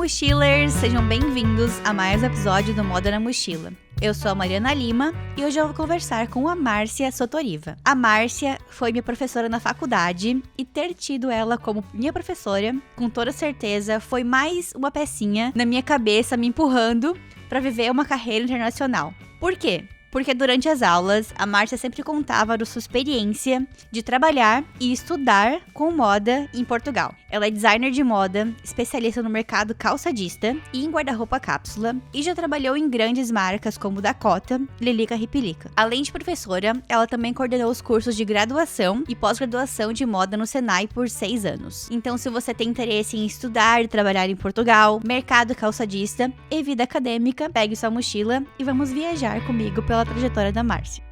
mochilers! Sejam bem-vindos a mais um episódio do Moda na Mochila. Eu sou a Mariana Lima e hoje eu vou conversar com a Márcia Sotoriva. A Márcia foi minha professora na faculdade e ter tido ela como minha professora, com toda certeza, foi mais uma pecinha na minha cabeça me empurrando para viver uma carreira internacional. Por quê? Porque durante as aulas, a Márcia sempre contava da sua experiência de trabalhar e estudar com moda em Portugal. Ela é designer de moda, especialista no mercado calçadista e em guarda-roupa cápsula, e já trabalhou em grandes marcas como Dakota, Lilica Ripilica. Além de professora, ela também coordenou os cursos de graduação e pós-graduação de moda no Senai por 6 anos. Então, se você tem interesse em estudar e trabalhar em Portugal, mercado calçadista e vida acadêmica, pegue sua mochila e vamos viajar comigo pela trajetória da Márcia.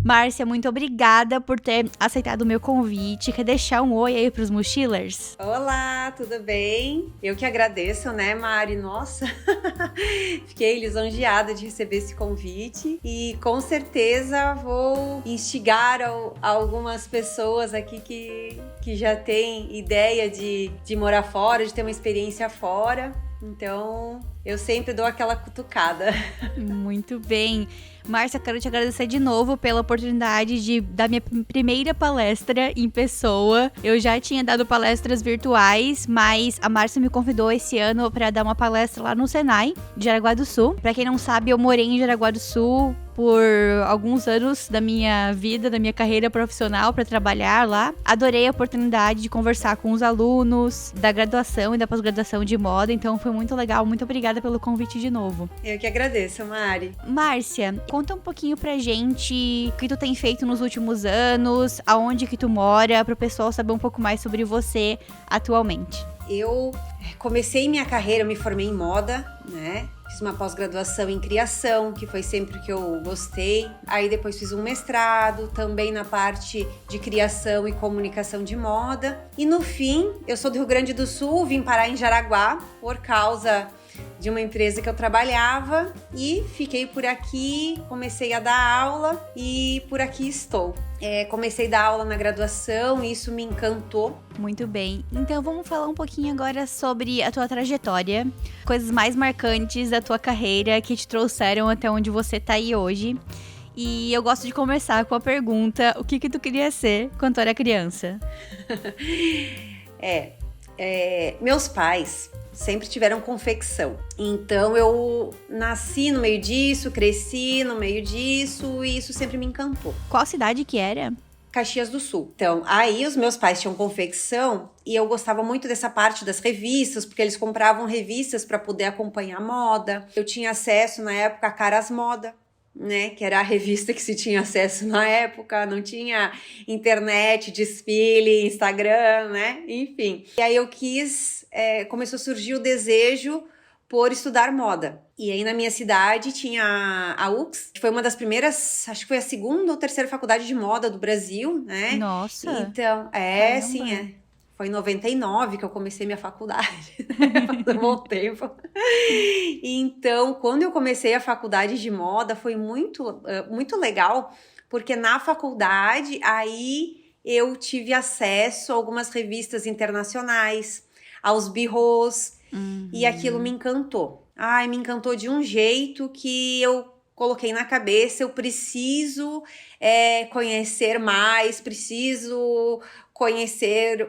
Márcia, muito obrigada por ter aceitado o meu convite. Quer deixar um oi aí pros mochilers? Olá, tudo bem? Eu que agradeço, né, Mari? Nossa, fiquei lisonjeada de receber esse convite e com certeza vou instigar algumas pessoas aqui que já têm ideia de morar fora, de ter uma experiência fora. Então, eu sempre dou aquela cutucada. Muito bem. Márcia, quero te agradecer de novo pela oportunidade de dar minha primeira palestra em pessoa. Eu já tinha dado palestras virtuais, mas a Márcia me convidou esse ano para dar uma palestra lá no Senai, de Jaraguá do Sul. Para quem não sabe, eu morei em Jaraguá do Sul por alguns anos da minha vida, da minha carreira profissional para trabalhar lá. Adorei a oportunidade de conversar com os alunos da graduação e da pós-graduação de moda, então foi muito legal. Muito obrigada pelo convite de novo. Eu que agradeço, Mari. Márcia, conta um pouquinho pra gente o que tu tem feito nos últimos anos, aonde que tu mora, pro pessoal saber um pouco mais sobre você atualmente. Eu comecei minha carreira, eu me formei em moda, né? Fiz uma pós-graduação em criação, que foi sempre o que eu gostei. Aí depois fiz um mestrado, também na parte de criação e comunicação de moda. E no fim, eu sou do Rio Grande do Sul, vim parar em Jaraguá por causa de uma empresa que eu trabalhava e fiquei por aqui, comecei a dar aula e por aqui estou. Comecei a dar aula na graduação e isso me encantou. Muito bem, então vamos falar um pouquinho agora sobre a tua trajetória, coisas mais marcantes da tua carreira que te trouxeram até onde você tá aí hoje. E eu gosto de começar com a pergunta, o que tu queria ser quando tu era criança? Meus pais sempre tiveram confecção. Então eu nasci no meio disso, cresci no meio disso e isso sempre me encantou. Qual cidade que era? Caxias do Sul. Então, aí os meus pais tinham confecção e eu gostava muito dessa parte das revistas, porque eles compravam revistas para poder acompanhar a moda. Eu tinha acesso na época a Caras Moda, né, que era a revista que se tinha acesso na época, não tinha internet, desfile, Instagram, né, enfim. E aí eu começou a surgir o desejo por estudar moda. E aí na minha cidade tinha a UX, que foi uma das primeiras, acho que foi a segunda ou terceira faculdade de moda do Brasil, né? Nossa! Então, Caramba. sim. Foi em 99 que eu comecei minha faculdade, faz um bom tempo. Então, quando eu comecei a faculdade de moda, foi muito, muito legal, porque na faculdade, aí eu tive acesso a algumas revistas internacionais, aos birros, e aquilo me encantou. Me encantou de um jeito que eu coloquei na cabeça, eu preciso conhecer mais, preciso conhecer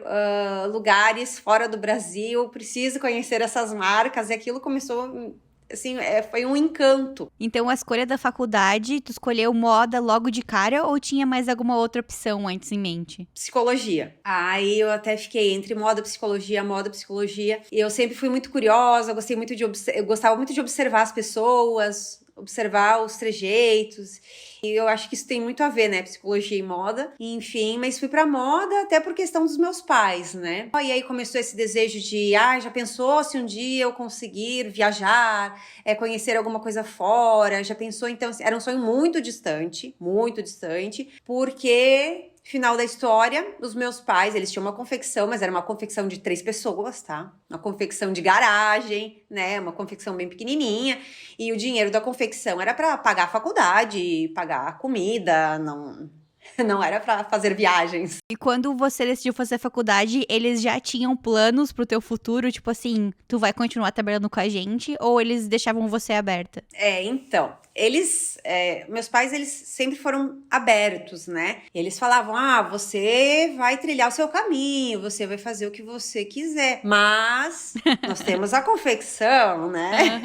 lugares fora do Brasil, preciso conhecer essas marcas, e aquilo começou, assim, foi um encanto. Então a escolha da faculdade, tu escolheu moda logo de cara ou tinha mais alguma outra opção antes em mente? Psicologia. Aí eu até fiquei entre moda, psicologia, e eu sempre fui muito curiosa, eu gostava muito de observar as pessoas, observar os trejeitos. E eu acho que isso tem muito a ver, né? Psicologia e moda. Enfim, mas fui pra moda até por questão dos meus pais, né? E aí começou esse desejo de, já pensou se um dia eu conseguir viajar, conhecer alguma coisa fora? Já pensou? Então, era um sonho muito distante, porque... Final da história, os meus pais, eles tinham uma confecção, mas era uma confecção de 3 pessoas, tá? Uma confecção de garagem, né? Uma confecção bem pequenininha. E o dinheiro da confecção era para pagar a faculdade, pagar a comida, não... Não era pra fazer viagens. E quando você decidiu fazer faculdade, eles já tinham planos pro teu futuro? Tipo assim, tu vai continuar trabalhando com a gente? Ou eles deixavam você aberta? Então, meus pais, eles sempre foram abertos, né? E eles falavam, você vai trilhar o seu caminho, você vai fazer o que você quiser. Mas nós temos a confecção, né?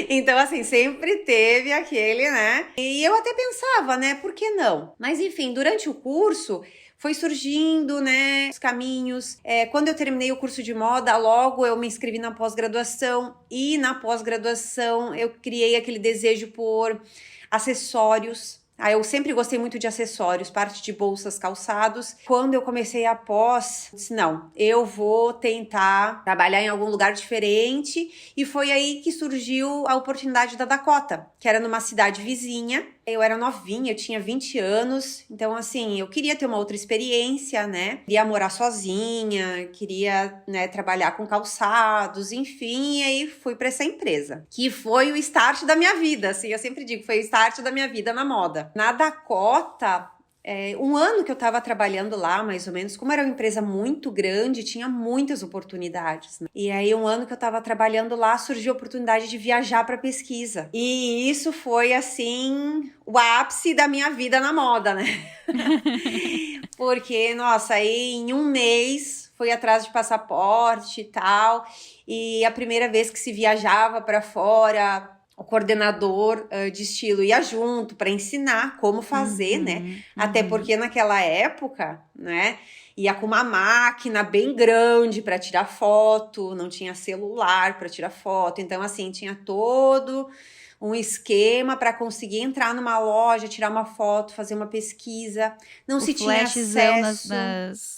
Então, assim, sempre teve aquele, né? E eu até pensava, né? Por que não? Mas, enfim, durante o curso foi surgindo, né, os caminhos. Quando eu terminei o curso de moda, logo eu me inscrevi na pós-graduação. E na pós-graduação eu criei aquele desejo por acessórios. Eu sempre gostei muito de acessórios, parte de bolsas, calçados. Quando eu comecei a pós, disse, não, eu vou tentar trabalhar em algum lugar diferente. E foi aí que surgiu a oportunidade da Dakota, que era numa cidade vizinha. Eu era novinha, eu tinha 20 anos, então assim, eu queria ter uma outra experiência, né? Queria morar sozinha, queria, né, trabalhar com calçados, enfim, e aí fui para essa empresa, que foi o start da minha vida, assim, eu sempre digo, foi o start da minha vida na moda. Na Dakota, um ano que eu estava trabalhando lá, mais ou menos, como era uma empresa muito grande, tinha muitas oportunidades, né? E aí, um ano que eu estava trabalhando lá, surgiu a oportunidade de viajar para pesquisa. E isso foi, assim, o ápice da minha vida na moda, né? Porque, nossa, aí em um mês fui atrás de passaporte e tal. E a primeira vez que se viajava para fora, o coordenador de estilo ia junto para ensinar como fazer, né? Até porque naquela época, né, ia com uma máquina bem grande para tirar foto, não tinha celular para tirar foto. Então, assim, tinha todo um esquema para conseguir entrar numa loja, tirar uma foto, fazer uma pesquisa. Não se tinha acesso.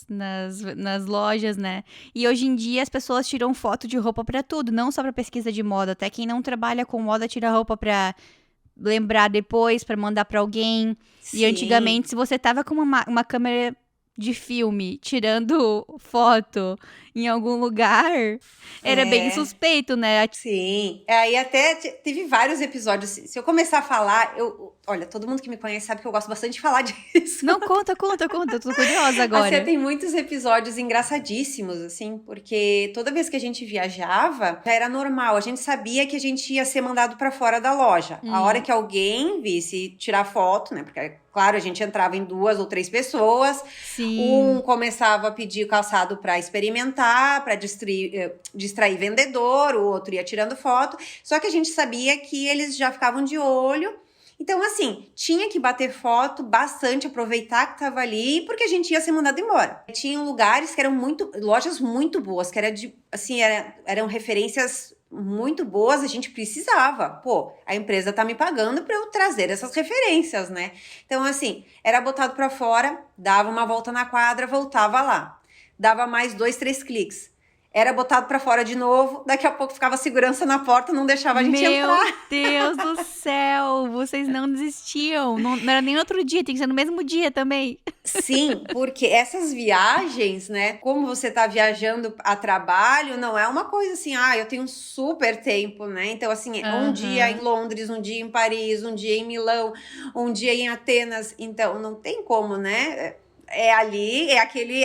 nas lojas, né? E hoje em dia as pessoas tiram foto de roupa pra tudo, não só pra pesquisa de moda. Até quem não trabalha com moda tira roupa pra lembrar depois, pra mandar pra alguém. Sim. E antigamente, se você tava com uma câmera de filme tirando foto em algum lugar, era bem suspeito, né? Sim. Aí até teve vários episódios. Se eu começar a falar, olha, todo mundo que me conhece sabe que eu gosto bastante de falar disso. Não, conta. Eu tô curiosa agora. Assim, tem muitos episódios engraçadíssimos, assim, porque toda vez que a gente viajava, já era normal. A gente sabia que a gente ia ser mandado pra fora da loja. A hora que alguém visse tirar foto, né? Porque, claro, a gente entrava em 2 ou 3 pessoas. Sim. Um começava a pedir calçado pra experimentar, pra distrair vendedor, o outro ia tirando foto. Só que a gente sabia que eles já ficavam de olho. Então, assim, tinha que bater foto bastante, aproveitar que tava ali, porque a gente ia ser mandado embora. Tinham lugares que eram lojas muito boas, que eram referências muito boas, a gente precisava. Pô, a empresa tá me pagando pra eu trazer essas referências, né? Então, assim, era botado pra fora, dava uma volta na quadra, voltava lá. Dava mais 2, 3 cliques. Era botado pra fora de novo, daqui a pouco ficava segurança na porta, não deixava a gente entrar. Meu Deus do céu, vocês não desistiam. Não era nem no outro dia, tem que ser no mesmo dia também. Sim, porque essas viagens, né, como você tá viajando a trabalho, não é uma coisa assim, eu tenho um super tempo, né? Então, assim, um dia em Londres, um dia em Paris, um dia em Milão, um dia em Atenas. Então, não tem como, né? Ali,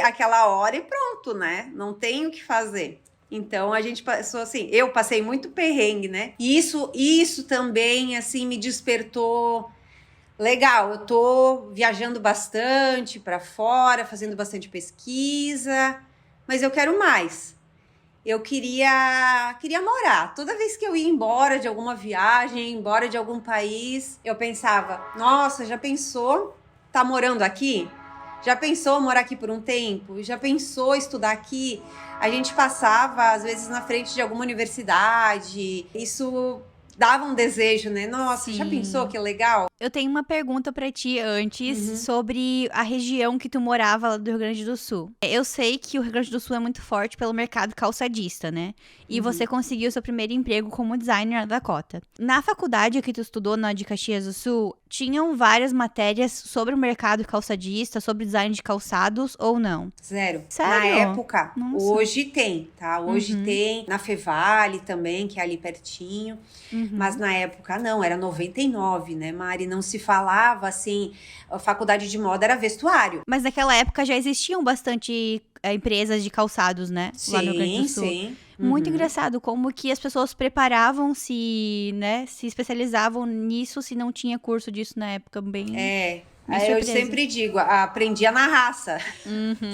aquela hora e pronto, né? Não tem o que fazer. Então, a gente passou assim, eu passei muito perrengue, né? E isso também, assim, me despertou. Legal, eu tô viajando bastante para fora, fazendo bastante pesquisa, mas eu quero mais. Eu queria morar. Toda vez que eu ia embora de alguma viagem, embora de algum país, eu pensava, nossa, já pensou tá morando aqui? Já pensou morar aqui por um tempo? Já pensou estudar aqui? A gente passava, às vezes, na frente de alguma universidade. Isso dava um desejo, né? Nossa, já pensou que legal? Eu tenho uma pergunta pra ti antes sobre a região que tu morava lá do Rio Grande do Sul. Eu sei que o Rio Grande do Sul é muito forte pelo mercado calçadista, né? E você conseguiu seu primeiro emprego como designer na Dakota. Na faculdade que tu estudou na de Caxias do Sul, tinham várias matérias sobre o mercado calçadista, sobre design de calçados ou não? Zero. Sério? Na época, Nossa. hoje tem, tá? Hoje tem na Fevale também, que é ali pertinho. Mas na época não, era 99, né, Mari? Não se falava assim, a faculdade de moda era vestuário. Mas naquela época já existiam bastante empresas de calçados, né? Lá no Rio Grande do Sul. Sim. Muito engraçado como que as pessoas preparavam-se, né? Se especializavam nisso se não tinha curso disso na época. Bem. Aí eu sempre digo, aprendia na raça,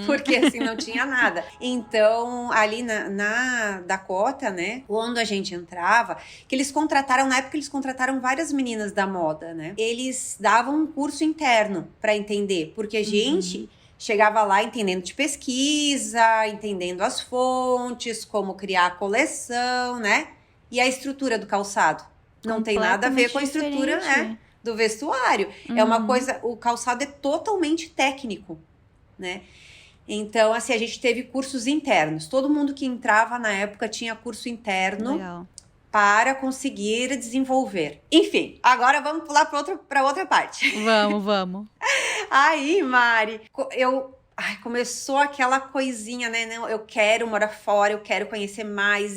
porque assim não tinha nada. Então, ali na Dakota, né, quando a gente entrava, que eles contrataram, na época eles contrataram várias meninas da moda, né? Eles davam um curso interno para entender, porque a gente chegava lá entendendo de pesquisa, entendendo as fontes, como criar a coleção, né? E a estrutura do calçado. Não tem nada a ver com a estrutura, né, do vestuário. É uma coisa, o calçado é totalmente técnico, né? Então, assim, a gente teve cursos internos. Todo mundo que entrava na época tinha curso interno. Legal. Para conseguir desenvolver. Enfim, agora vamos pular para outra parte. Vamos. Aí, Mari, começou aquela coisinha, né? Não, eu quero morar fora, eu quero conhecer mais.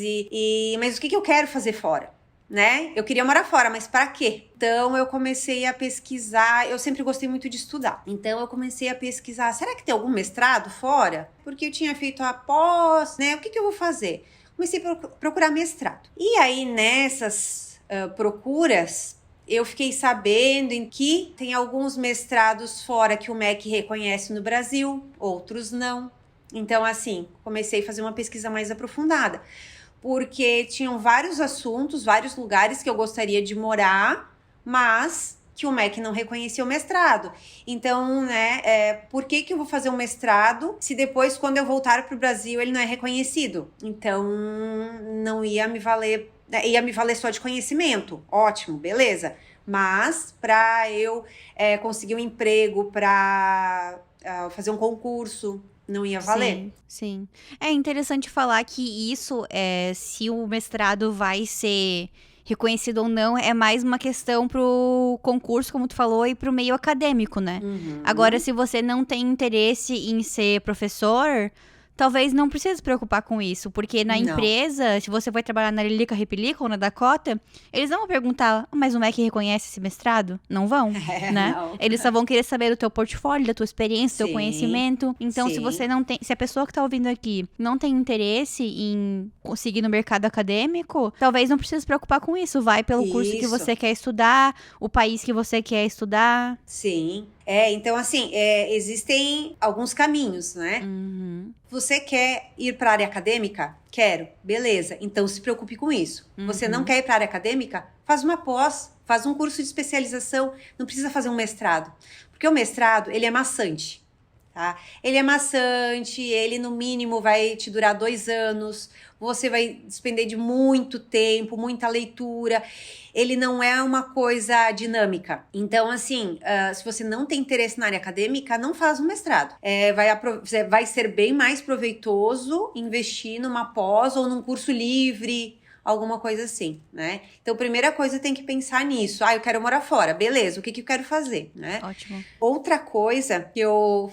Mas o que eu quero fazer fora? Né? Eu queria morar fora, mas para quê? Então eu comecei a pesquisar, eu sempre gostei muito de estudar. Então eu comecei a pesquisar, será que tem algum mestrado fora? Porque eu tinha feito a pós, né? O que eu vou fazer? Comecei a procurar mestrado. E aí nessas procuras, eu fiquei sabendo em que tem alguns mestrados fora que o MEC reconhece no Brasil, outros não. Então assim, comecei a fazer uma pesquisa mais aprofundada. Porque tinham vários assuntos, vários lugares que eu gostaria de morar, mas que o MEC não reconhecia o mestrado. Então, né, por que eu vou fazer um mestrado se depois, quando eu voltar para o Brasil, ele não é reconhecido? Então, não ia me valer, ia me valer só de conhecimento. Ótimo, beleza. Mas, para eu conseguir um emprego, para fazer um concurso, não ia valer. Sim. É interessante falar que isso, se o mestrado vai ser reconhecido ou não, é mais uma questão pro concurso, como tu falou, e pro meio acadêmico, né? Agora, se você não tem interesse em ser professor, talvez não precise se preocupar com isso, porque na empresa, se você vai trabalhar na Lilica Repelica ou na Dakota, eles não vão perguntar, mas o MEC reconhece esse mestrado? Não vão, né? Não. Eles só vão querer saber do teu portfólio, da tua experiência, do teu conhecimento. Então, se você não tem, se a pessoa que tá ouvindo aqui não tem interesse em conseguir no mercado acadêmico, talvez não precise se preocupar com isso. Vai pelo curso que você quer estudar, o país que você quer estudar. Sim. Então assim, existem alguns caminhos, né? Você quer ir para a área acadêmica? Quero. Beleza. Então se preocupe com isso. Você não quer ir para a área acadêmica? Faz uma pós, faz um curso de especialização. Não precisa fazer um mestrado. Porque o mestrado, ele é maçante. Tá? Ele é maçante, ele no mínimo vai te durar 2 anos, você vai despender de muito tempo, muita leitura, ele não é uma coisa dinâmica. Então, assim, se você não tem interesse na área acadêmica, não faz um mestrado. Vai ser bem mais proveitoso investir numa pós ou num curso livre, alguma coisa assim, né? Então, primeira coisa, tem que pensar nisso. Eu quero morar fora. Beleza, o que eu quero fazer, né? Ótimo. Outra coisa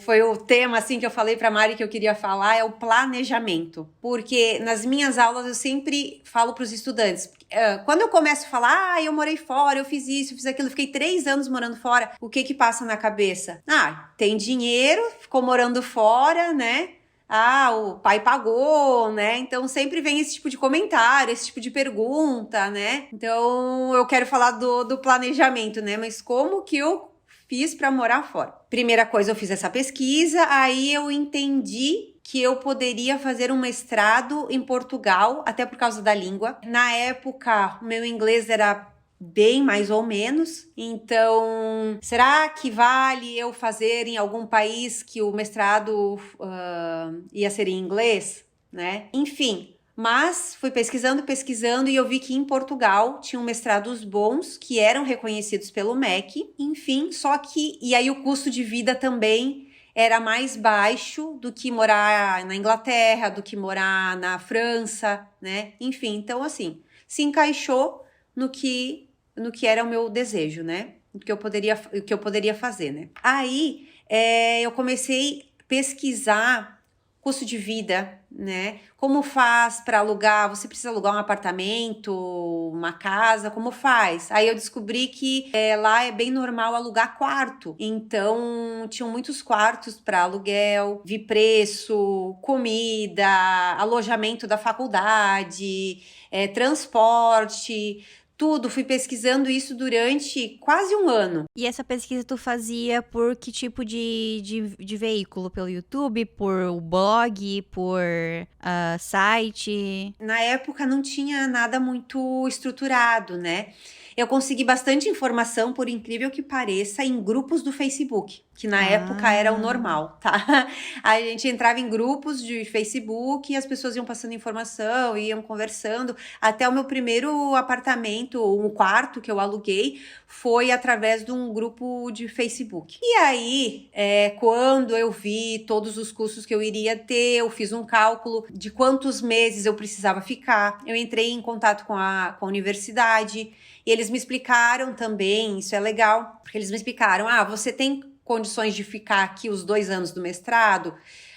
foi o tema, assim, que eu falei pra Mari que eu queria falar, é o planejamento. Porque nas minhas aulas eu sempre falo pros estudantes, quando eu começo a falar, eu morei fora, eu fiz isso, eu fiz aquilo, fiquei 3 anos morando fora, o que passa na cabeça? Tem dinheiro, ficou morando fora, né? O pai pagou, né? Então sempre vem esse tipo de comentário, esse tipo de pergunta, né? Então eu quero falar do planejamento, né? Mas como que eu fiz para morar fora? Primeira coisa, eu fiz essa pesquisa, aí eu entendi que eu poderia fazer um mestrado em Portugal, até por causa da língua. Na época, o meu inglês era bem mais ou menos, então será que vale eu fazer em algum país que o mestrado ia ser em inglês, né? Enfim, mas fui pesquisando e eu vi que em Portugal tinham mestrados bons que eram reconhecidos pelo MEC, enfim, e aí o custo de vida também era mais baixo do que morar na Inglaterra, do que morar na França, né? Enfim, então assim, se encaixou no que era o meu desejo, né? O que eu poderia fazer, né? Aí, eu comecei a pesquisar custo de vida, né? Como faz para alugar? Você precisa alugar um apartamento, uma casa? Como faz? Aí eu descobri que lá é bem normal alugar quarto. Então, tinham muitos quartos para aluguel, vi preço, comida, alojamento da faculdade, transporte. Tudo, fui pesquisando isso durante quase um ano. E essa pesquisa tu fazia por que tipo de veículo? Pelo YouTube, por blog, por site? Na época não tinha nada muito estruturado, né? Eu consegui bastante informação, por incrível que pareça, em grupos do Facebook, que na época era o normal, tá? A gente entrava em grupos de Facebook e as pessoas iam passando informação, iam conversando. Até o meu primeiro apartamento, um quarto que eu aluguei, foi através de um grupo de Facebook. E aí, quando eu vi todos os custos que eu iria ter, eu fiz um cálculo de quantos meses eu precisava ficar. Eu entrei em contato com a universidade e eles me explicaram também, isso é legal, porque eles me explicaram, você tem condições de ficar aqui os 2 anos do mestrado?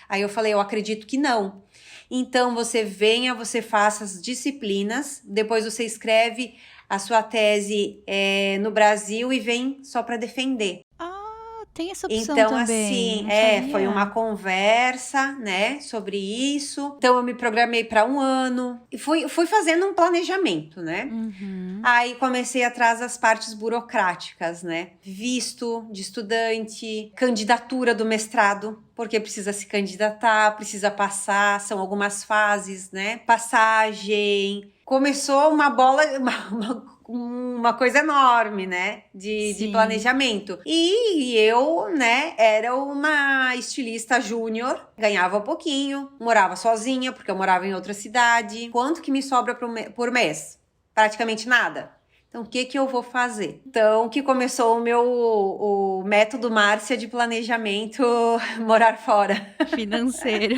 Aí eu falei, eu acredito que não. Então, você venha, você faça as disciplinas, depois você escreve a sua tese no Brasil e vem só para defender. Tem essa opção então, também. assim, foi uma conversa, né, sobre isso. Então, eu me programei para um ano e fui fazendo um planejamento, né? Uhum. Aí, comecei atrás das partes burocráticas, né? Visto de estudante, candidatura do mestrado, porque precisa se candidatar, precisa passar, são algumas fases, né? Passagem. Começou uma bola... uma coisa enorme, né, de planejamento. E eu, né, era uma estilista júnior, ganhava pouquinho, morava sozinha, porque eu morava em outra cidade. Quanto que me sobra por mês? Praticamente nada. Então, o que eu vou fazer? Então, que começou o método Márcia de planejamento morar fora. Financeiro.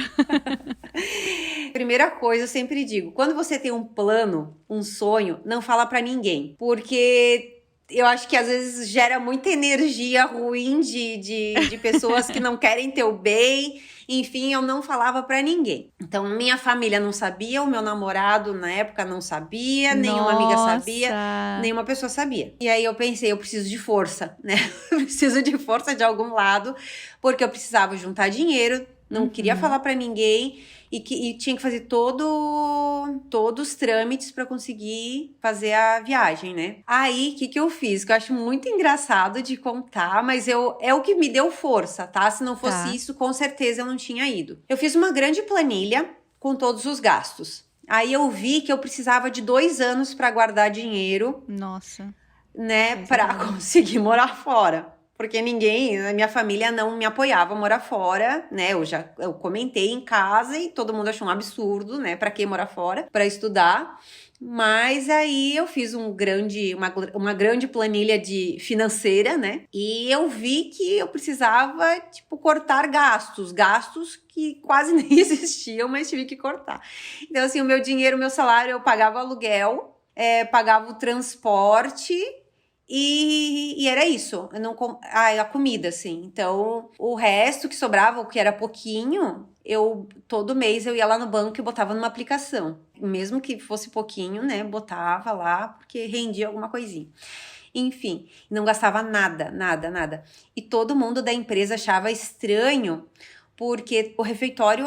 Primeira coisa, eu sempre digo, quando você tem um plano, um sonho, não fala pra ninguém. Porque eu acho que às vezes gera muita energia ruim de pessoas que não querem teu bem. Enfim, eu não falava pra ninguém. Então, minha família não sabia, o meu namorado na época não sabia, nenhuma amiga sabia, nenhuma pessoa sabia. E aí eu pensei, eu preciso de força, né? Eu preciso de força de algum lado, porque eu precisava juntar dinheiro, não queria falar pra ninguém e tinha que fazer todos os trâmites para conseguir fazer a viagem, né? Aí, o que eu fiz? Que eu acho muito engraçado de contar, mas é o que me deu força, tá? Se não fosse isso, com certeza eu não tinha ido. Eu fiz uma grande planilha com todos os gastos. Aí eu vi que eu precisava de 2 anos para guardar dinheiro. Nossa. Né? Para conseguir morar fora. Porque ninguém, a minha família não me apoiava a morar fora, né? Eu comentei em casa e todo mundo achou um absurdo, né? Pra que morar fora? Pra estudar. Mas aí eu fiz uma grande planilha financeira, né? E eu vi que eu precisava, cortar gastos que quase nem existiam, mas tive que cortar. Então, assim, o meu dinheiro, o meu salário, eu pagava o aluguel, pagava o transporte. E era isso, a comida, assim. Então, o resto que sobrava, o que era pouquinho, todo mês eu ia lá no banco e botava numa aplicação. Mesmo que fosse pouquinho, né, botava lá, porque rendia alguma coisinha. Enfim, não gastava nada. E todo mundo da empresa achava estranho, porque o refeitório,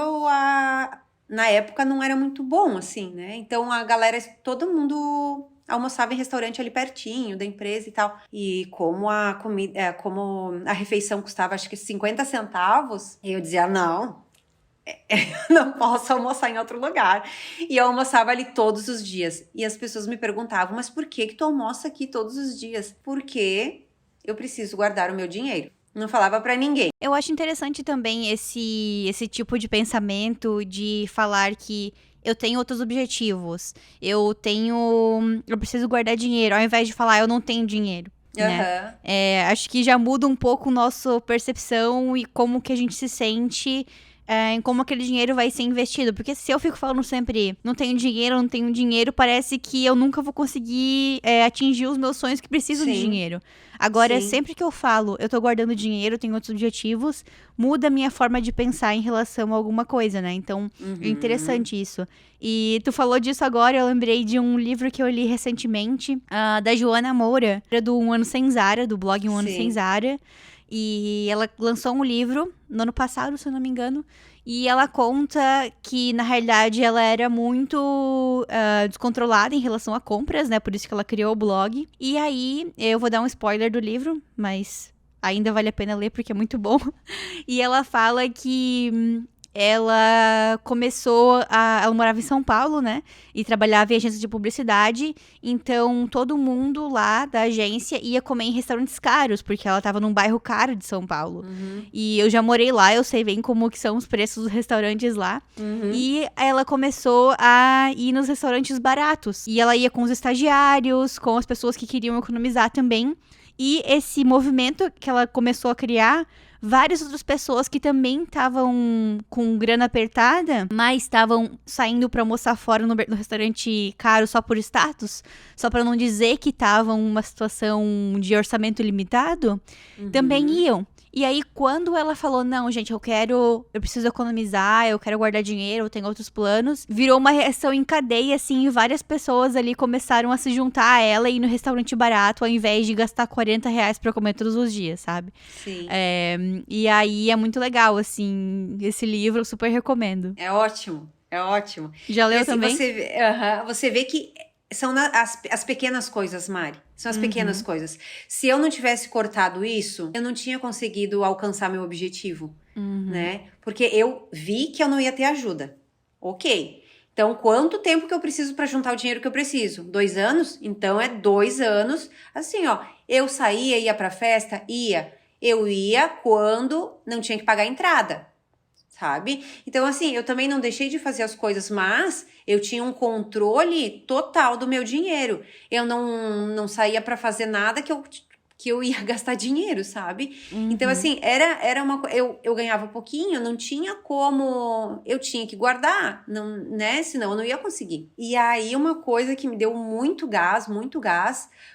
na época, não era muito bom, assim, né? Então, a galera, todo mundo almoçava em restaurante ali pertinho da empresa e tal. E como a comida, como a refeição custava acho que 50 centavos, eu dizia, não posso almoçar em outro lugar. E eu almoçava ali todos os dias. E as pessoas me perguntavam, mas por que tu almoça aqui todos os dias? Porque eu preciso guardar o meu dinheiro. Não falava pra ninguém. Eu acho interessante também esse tipo de pensamento de falar que eu tenho outros objetivos. Eu preciso guardar dinheiro, ao invés de falar eu não tenho dinheiro. Né? Acho que já muda um pouco a nossa percepção e como que a gente se sente em como aquele dinheiro vai ser investido. Porque se eu fico falando sempre, não tenho dinheiro, parece que eu nunca vou conseguir atingir os meus sonhos que precisam de dinheiro. Agora, sempre que eu falo, eu tô guardando dinheiro, tenho outros objetivos, muda a minha forma de pensar em relação a alguma coisa, né? Então, é interessante isso. E tu falou disso agora, eu lembrei de um livro que eu li recentemente, da Joana Moura, do Um Ano Sem Zara, do blog Um Ano Sem Zara. E ela lançou um livro no ano passado, se eu não me engano. E ela conta que, na realidade, ela era muito descontrolada em relação a compras, né? Por isso que ela criou o blog. E aí, eu vou dar um spoiler do livro, mas ainda vale a pena ler porque é muito bom. E ela fala que ela começou ela morava em São Paulo, né? E trabalhava em agência de publicidade. Então, todo mundo lá da agência ia comer em restaurantes caros, porque ela tava num bairro caro de São Paulo. E eu já morei lá, eu sei bem como que são os preços dos restaurantes lá. E ela começou a ir nos restaurantes baratos. E ela ia com os estagiários, com as pessoas que queriam economizar também. E esse movimento que ela começou a criar, várias outras pessoas que também estavam com grana apertada, mas estavam saindo pra almoçar fora no restaurante caro só por status, só pra não dizer que estavam numa situação de orçamento limitado, também iam. E aí, quando ela falou, não, gente, eu preciso economizar, eu quero guardar dinheiro, eu tenho outros planos, virou uma reação em cadeia, assim, e várias pessoas ali começaram a se juntar a ela e ir no restaurante barato, ao invés de gastar R$40 pra comer todos os dias, sabe? Sim. E aí, é muito legal, assim, esse livro, eu super recomendo. É ótimo, é ótimo. Já leu assim, também? Você vê que são as pequenas coisas, Mari. São as pequenas coisas. Se eu não tivesse cortado isso, eu não tinha conseguido alcançar meu objetivo, né? Porque eu vi que eu não ia ter ajuda. Ok. Então, quanto tempo que eu preciso para juntar o dinheiro que eu preciso? 2 anos? Então, é 2 anos. Assim, ó, eu saía, ia pra festa? Ia. Eu ia quando não tinha que pagar a entrada, sabe? Então, assim, eu também não deixei de fazer as coisas, mas eu tinha um controle total do meu dinheiro. Eu não saía pra fazer nada que eu ia gastar dinheiro, sabe? Então, assim, era uma coisa... Eu ganhava pouquinho, não tinha como... Eu tinha que guardar, não, né? Senão eu não ia conseguir. E aí, uma coisa que me deu muito gás,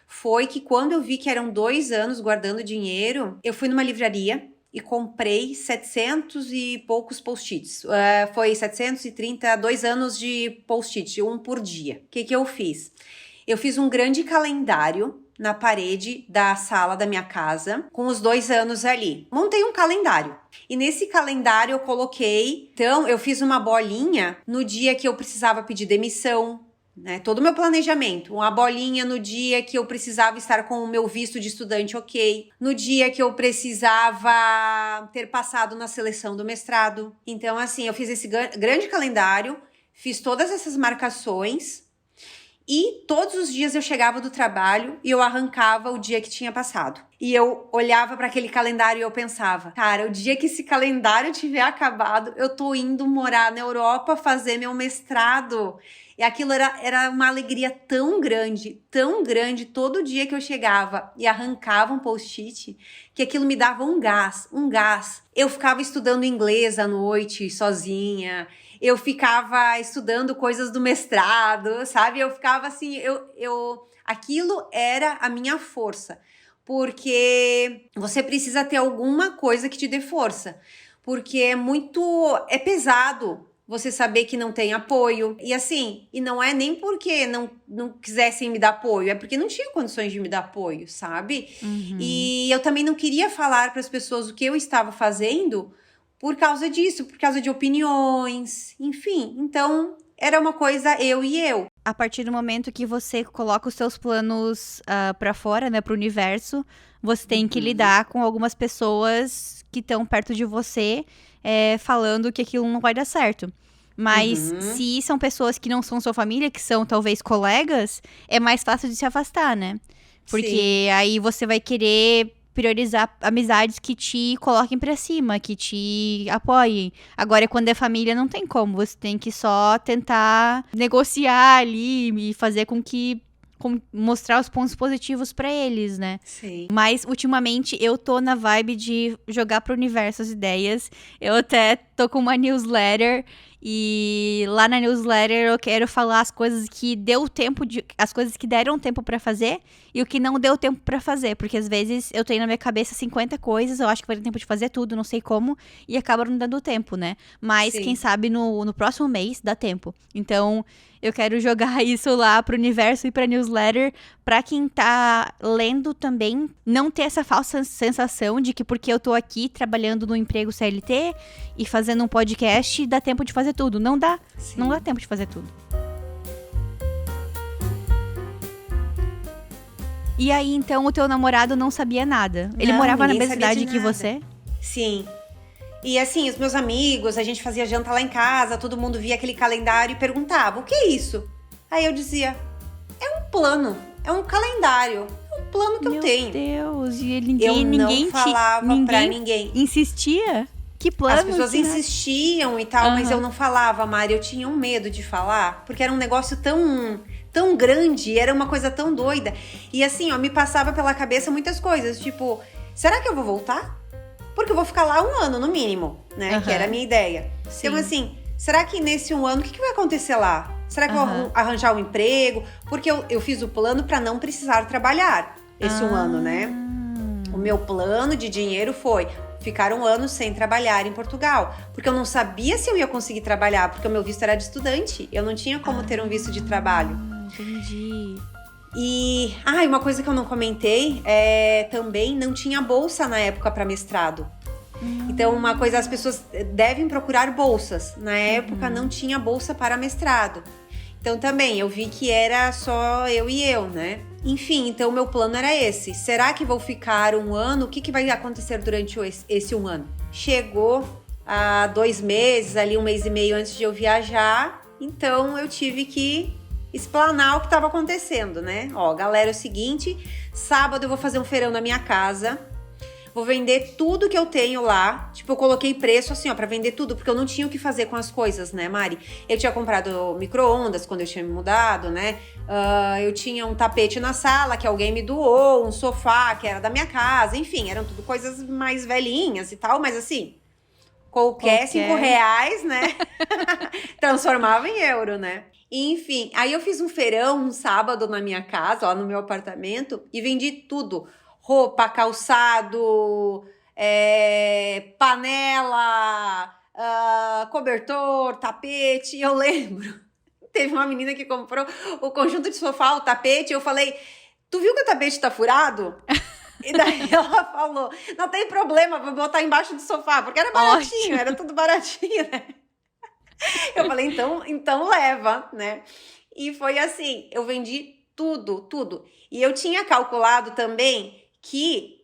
foi que quando eu vi que eram 2 anos guardando dinheiro, eu fui numa livraria e comprei 700 e poucos post-its. Foi 730, 2 anos de post-it, um por dia. O que eu fiz? Eu fiz um grande calendário na parede da sala da minha casa, com os 2 anos ali. Montei um calendário. E nesse calendário eu coloquei... Então, eu fiz uma bolinha no dia que eu precisava pedir demissão, né? Todo o meu planejamento, uma bolinha no dia que eu precisava estar com o meu visto de estudante ok, no dia que eu precisava ter passado na seleção do mestrado. Então, assim, eu fiz esse grande calendário, fiz todas essas marcações e todos os dias eu chegava do trabalho e eu arrancava o dia que tinha passado. E eu olhava para aquele calendário e eu pensava, cara, o dia que esse calendário tiver acabado, eu tô indo morar na Europa fazer meu mestrado. E aquilo era uma alegria tão grande, todo dia que eu chegava e arrancava um post-it, que aquilo me dava um gás. Eu ficava estudando inglês à noite, sozinha, eu ficava estudando coisas do mestrado, sabe? Eu ficava assim, aquilo era a minha força, porque você precisa ter alguma coisa que te dê força, porque é pesado você saber que não tem apoio. E assim, e não é nem porque não quisessem me dar apoio, é porque não tinha condições de me dar apoio, sabe? E eu também não queria falar para as pessoas o que eu estava fazendo por causa disso, por causa de opiniões, enfim. Então, era uma coisa eu e eu. A partir do momento que você coloca os seus planos pra fora, né, pro universo, você tem que lidar com algumas pessoas que estão perto de você, falando que aquilo não vai dar certo. Mas se são pessoas que não são sua família, que são talvez colegas, é mais fácil de se afastar, né? Porque aí você vai querer priorizar amizades que te coloquem pra cima, que te apoiem. Agora, quando é família, não tem como. Você tem que só tentar negociar ali e fazer com que... mostrar os pontos positivos pra eles, né? Sim. Mas, ultimamente, eu tô na vibe de jogar pro universo as ideias. Eu até tô com uma newsletter e lá na newsletter eu quero falar as coisas que as coisas que deram tempo pra fazer e o que não deu tempo pra fazer, porque às vezes eu tenho na minha cabeça 50 coisas, eu acho que vai ter tempo de fazer tudo, não sei como, e acaba não dando tempo, né? Mas Sim. quem sabe no próximo mês dá tempo. Então, eu quero jogar isso lá pro universo e pra newsletter, pra quem tá lendo também não ter essa falsa sensação de que porque eu tô aqui trabalhando no emprego CLT e fazendo um podcast, dá tempo de fazer tudo. Não dá. Sim. Não dá tempo de fazer tudo. E aí, então, o teu namorado não sabia nada? Ele Não, morava na ninguém mesma sabia de cidade que nada. você? Sim. E assim, os meus amigos, a gente fazia janta lá em casa, todo mundo via aquele calendário e perguntava, o que é isso? Aí eu dizia, é um plano, é um calendário, é um plano que eu tenho. Meu Deus, e Eu não falava pra ninguém. Insistia? Que plano? As pessoas insistiam e tal, mas eu não falava, Mari, eu tinha um medo de falar, porque era um negócio tão grande, era uma coisa tão doida. E assim, ó, me passava pela cabeça muitas coisas, tipo, será que eu vou voltar? Porque eu vou ficar lá 1 ano, no mínimo, né? Que era a minha ideia. Sim. Então, assim, será que nesse 1 ano, o que vai acontecer lá? Será que eu vou arranjar um emprego? Porque eu fiz o plano pra não precisar trabalhar esse 1 ano, né? O meu plano de dinheiro foi ficar 1 ano sem trabalhar em Portugal. Porque eu não sabia se eu ia conseguir trabalhar, porque o meu visto era de estudante. Eu não tinha como ter um visto de trabalho. Entendi. E, uma coisa que eu não comentei também não tinha bolsa na época para mestrado. Então, uma coisa, as pessoas devem procurar bolsas. Na época não tinha bolsa para mestrado. Então, também, eu vi que era só eu e eu, né? Enfim, então, meu plano era esse. Será que vou ficar 1 ano? O que vai acontecer durante esse 1 ano? Chegou a 2 meses, ali 1 mês e meio antes de eu viajar. Então, eu tive que explanar o que estava acontecendo, né? Ó, galera, é o seguinte, sábado eu vou fazer um feirão na minha casa, vou vender tudo que eu tenho lá, tipo, eu coloquei preço assim, ó, pra vender tudo, porque eu não tinha o que fazer com as coisas, né, Mari? Eu tinha comprado micro-ondas quando eu tinha me mudado, né? Eu tinha um tapete na sala que alguém me doou, um sofá que era da minha casa, enfim, eram tudo coisas mais velhinhas e tal, mas assim, qualquer 5 reais, né? Transformava em euro, né? Enfim, aí eu fiz um feirão um sábado na minha casa, lá no meu apartamento, e vendi tudo. Roupa, calçado, panela, cobertor, tapete. Eu lembro, teve uma menina que comprou o conjunto de sofá, o tapete, e eu falei, tu viu que o tapete tá furado? E daí ela falou, não tem problema, vou botar embaixo do sofá, porque era baratinho, era tudo baratinho, né? Eu falei, então leva, né? E foi assim, eu vendi tudo. E eu tinha calculado também que,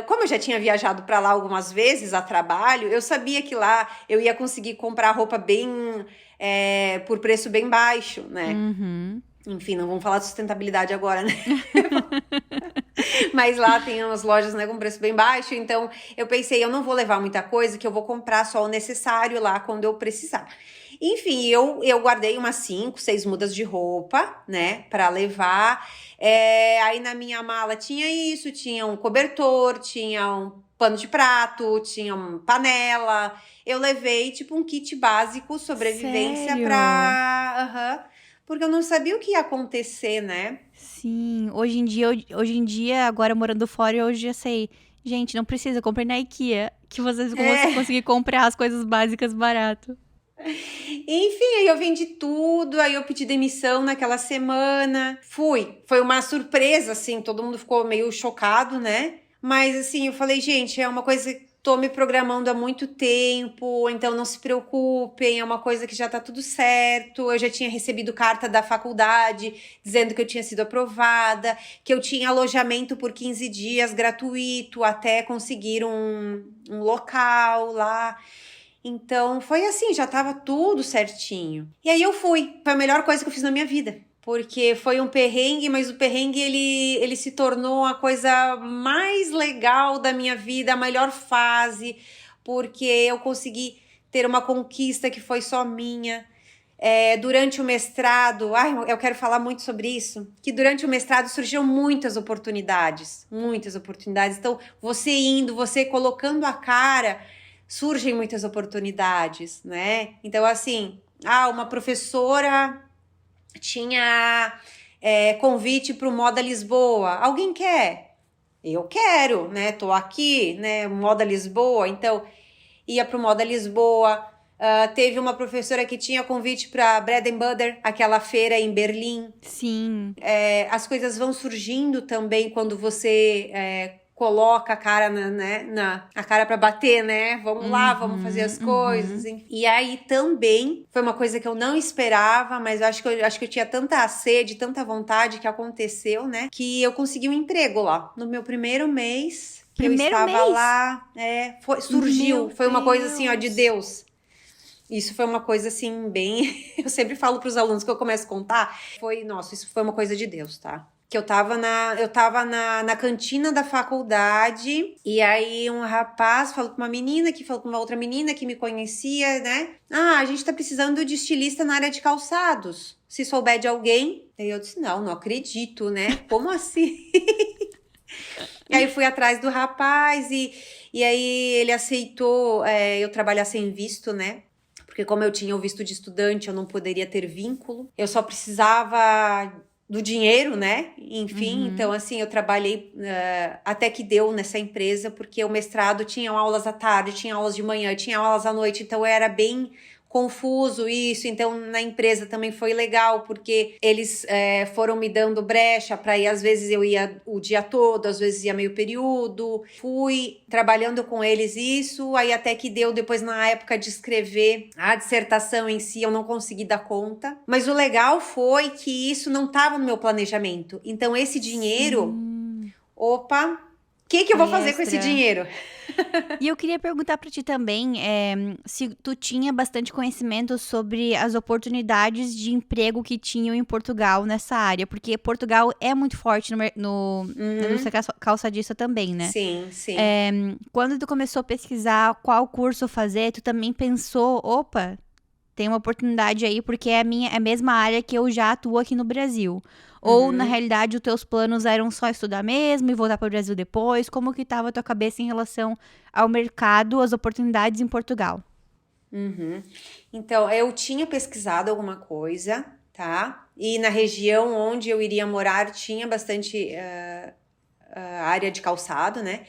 como eu já tinha viajado para lá algumas vezes a trabalho, eu sabia que lá eu ia conseguir comprar roupa por preço bem baixo, né? Enfim, não vamos falar de sustentabilidade agora, né? Mas lá tem umas lojas, né, com preço bem baixo, então eu pensei, eu não vou levar muita coisa, que eu vou comprar só o necessário lá quando eu precisar. Enfim, eu guardei umas 5, 6 mudas de roupa, né, pra levar. Aí na minha mala tinha isso, tinha um cobertor, tinha um pano de prato, tinha uma panela. Eu levei, tipo, um kit básico, sobrevivência. Sério? Porque eu não sabia o que ia acontecer, né? Sim, hoje em dia, agora morando fora, eu já sei. Gente, não precisa, eu comprei na IKEA, que vocês vão conseguir comprar as coisas básicas barato. Enfim, aí eu vendi tudo, aí eu pedi demissão naquela semana. Foi uma surpresa, assim, todo mundo ficou meio chocado, né? Mas assim, eu falei, gente, é uma coisa que tô me programando há muito tempo, então não se preocupem, é uma coisa que já tá tudo certo. Eu já tinha recebido carta da faculdade dizendo que eu tinha sido aprovada, que eu tinha alojamento por 15 dias gratuito até conseguir um local lá. Então, foi assim, já tava tudo certinho. E aí eu fui. Foi a melhor coisa que eu fiz na minha vida. Porque foi um perrengue, mas o perrengue, ele se tornou a coisa mais legal da minha vida, a melhor fase. Porque eu consegui ter uma conquista que foi só minha. Durante o mestrado, eu quero falar muito sobre isso, que durante o mestrado surgiram muitas oportunidades. Então, você colocando a cara... surgem muitas oportunidades, né? Então, assim, uma professora tinha convite para o Moda Lisboa. Alguém quer? Eu quero, né? Tô aqui, né? Moda Lisboa. Então, ia para o Moda Lisboa. Teve uma professora que tinha convite para Bread and Butter, aquela feira em Berlim. Sim. As coisas vão surgindo também quando você coloca a cara a cara para bater, né? Vamos lá, vamos fazer as coisas. E aí também foi uma coisa que eu não esperava, mas eu acho que eu tinha tanta sede, tanta vontade que aconteceu, né? Que eu consegui um emprego lá no meu primeiro mês. Eu estava lá, surgiu, foi uma coisa assim, ó, de Deus. Isso foi uma coisa assim, bem... Eu sempre falo para os alunos que eu começo a contar. Isso foi uma coisa de Deus, tá? Que eu tava na cantina da faculdade, e aí um rapaz falou com uma menina, que falou com uma outra menina que me conhecia, né? A gente tá precisando de estilista na área de calçados. Se souber de alguém... Aí eu disse, não acredito, né? Como assim? E aí fui atrás do rapaz, e aí ele aceitou eu trabalhar sem visto, né? Porque como eu tinha o visto de estudante, eu não poderia ter vínculo. Eu só precisava do dinheiro, né? Enfim, então assim, eu trabalhei até que deu nessa empresa, porque o mestrado tinha aulas à tarde, tinha aulas de manhã, tinha aulas à noite, então era bem confuso isso. Então na empresa também foi legal, porque eles foram me dando brecha para ir, às vezes eu ia o dia todo, às vezes ia meio período, fui trabalhando com eles isso, aí até que deu depois na época de escrever a dissertação em si, eu não consegui dar conta, mas o legal foi que isso não estava no meu planejamento, então esse dinheiro, o que eu vou fazer com esse dinheiro? E eu queria perguntar pra ti também se tu tinha bastante conhecimento sobre as oportunidades de emprego que tinham em Portugal nessa área, porque Portugal é muito forte na indústria calçadista também, né? Sim, sim. Quando tu começou a pesquisar qual curso fazer, tu também pensou, opa, tem uma oportunidade aí, porque é a mesma área que eu já atuo aqui no Brasil. Ou, na realidade, os teus planos eram só estudar mesmo e voltar para o Brasil depois? Como que estava a tua cabeça em relação ao mercado, às oportunidades em Portugal? Então, eu tinha pesquisado alguma coisa, tá? E na região onde eu iria morar tinha bastante área de calçado, né?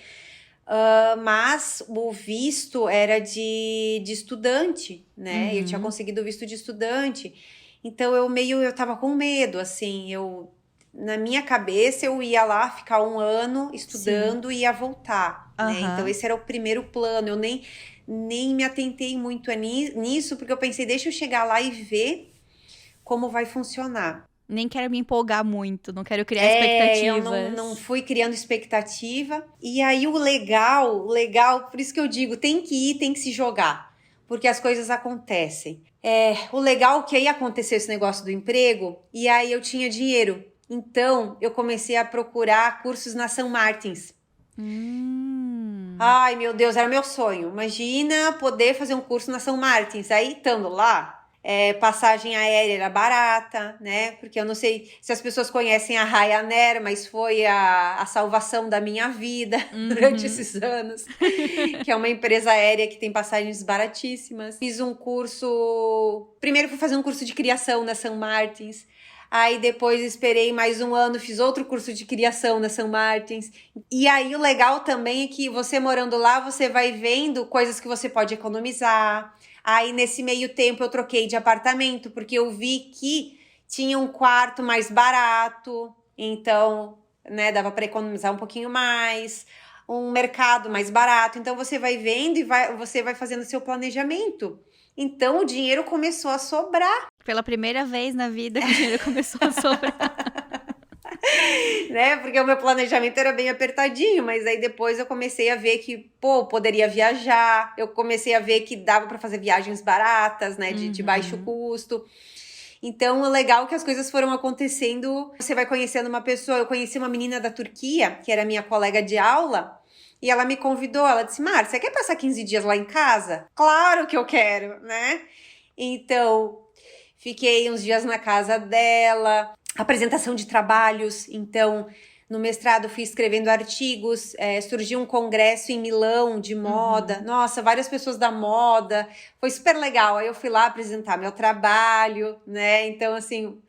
Mas o visto era de estudante, né? Eu tinha conseguido o visto de estudante. Então, eu tava com medo, assim, na minha cabeça, eu ia lá ficar um ano estudando e ia voltar, né? Então, esse era o primeiro plano. Eu nem me atentei muito nisso, porque eu pensei, deixa eu chegar lá e ver como vai funcionar. Nem quero me empolgar muito, não quero criar expectativas. Eu não fui criando expectativa. E aí, o legal, por isso que eu digo, tem que ir, tem que se jogar, porque as coisas acontecem. O legal é que aí aconteceu esse negócio do emprego, e aí eu tinha dinheiro. Então, eu comecei a procurar cursos na São Martins. Ai, meu Deus, era meu sonho. Imagina poder fazer um curso na São Martins. Aí, estando lá, passagem aérea era barata, né? Porque eu não sei se as pessoas conhecem a Ryanair, mas foi a salvação da minha vida durante esses anos. Que é uma empresa aérea que tem passagens baratíssimas. Fiz um curso... Primeiro fui fazer um curso de criação na São Martins. Aí depois esperei mais um ano, fiz outro curso de criação na São Martins. E aí o legal também é que você morando lá, você vai vendo coisas que você pode economizar. Aí nesse meio tempo eu troquei de apartamento, porque eu vi que tinha um quarto mais barato. Então, né, dava para economizar um pouquinho mais. Um mercado mais barato. Então você vai vendo e você vai fazendo seu planejamento. Então, o dinheiro começou a sobrar. Pela primeira vez na vida que o dinheiro começou a sobrar. Né? Porque o meu planejamento era bem apertadinho, mas aí depois eu comecei a ver que, poderia viajar. Eu comecei a ver que dava para fazer viagens baratas, né? De baixo custo. Então, o legal é que as coisas foram acontecendo. Você vai conhecendo uma pessoa. Eu conheci uma menina da Turquia, que era minha colega de aula. E ela me convidou, ela disse, Márcia, você quer passar 15 dias lá em casa? Claro que eu quero, né? Então, fiquei uns dias na casa dela, apresentação de trabalhos. Então, No mestrado fui escrevendo artigos, surgiu um congresso em Milão de moda. Nossa, várias pessoas da moda. Foi super legal. Aí eu fui lá apresentar meu trabalho, né? Então, assim,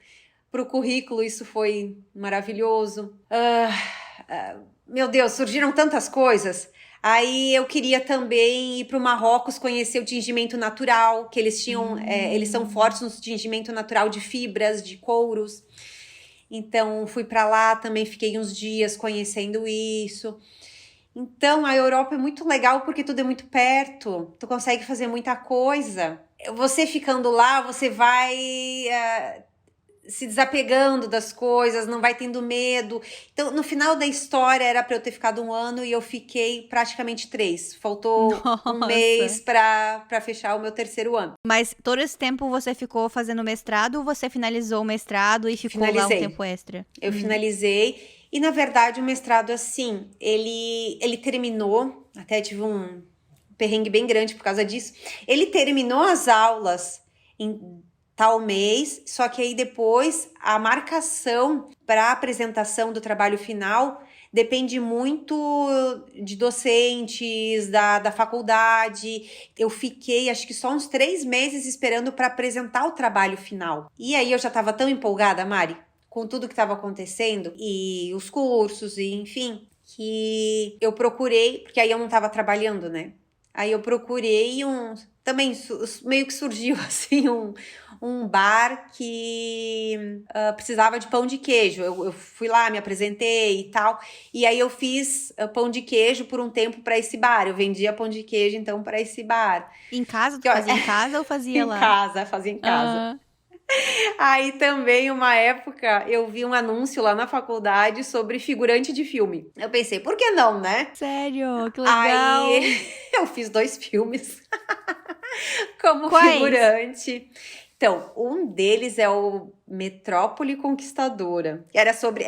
pro currículo isso foi maravilhoso. Meu Deus, surgiram tantas coisas. Aí eu queria também ir para o Marrocos conhecer o tingimento natural, que eles tinham, eles são fortes no tingimento natural de fibras, de couros. Então fui para lá, também fiquei uns dias conhecendo isso. Então a Europa é muito legal porque tudo é muito perto, tu consegue fazer muita coisa. Você ficando lá, você vai se desapegando das coisas, não vai tendo medo. Então, no final da história, era para eu ter ficado 1 ano e eu fiquei praticamente 3. Faltou um mês para fechar o meu 3º ano. Mas todo esse tempo você ficou fazendo mestrado ou você finalizou o mestrado e ficou lá um tempo extra? Eu finalizei. E, na verdade, o mestrado, assim, ele terminou. Até tive um perrengue bem grande por causa disso. Ele terminou as aulas em tal mês, só que aí depois a marcação para a apresentação do trabalho final depende muito de docentes, da faculdade. Eu fiquei, acho que só uns 3 meses esperando para apresentar o trabalho final. E aí eu já estava tão empolgada, Mari, com tudo que estava acontecendo, e os cursos, e enfim, que eu procurei, porque aí eu não estava trabalhando, né? Aí eu procurei também meio que surgiu assim um bar que precisava de pão de queijo. Eu fui lá, me apresentei e tal. E aí eu fiz pão de queijo por um tempo para esse bar. Eu vendia pão de queijo, então, para esse bar. Em casa? Tu fazia em casa ou fazia lá? Em casa, fazia em casa. Aí também, uma época, eu vi um anúncio lá na faculdade sobre figurante de filme. Eu pensei, por que não, né? Sério? Que legal! Aí eu fiz 2 filmes como Quais? figurante. Então, um deles é o Metrópole Conquistadora. Era sobre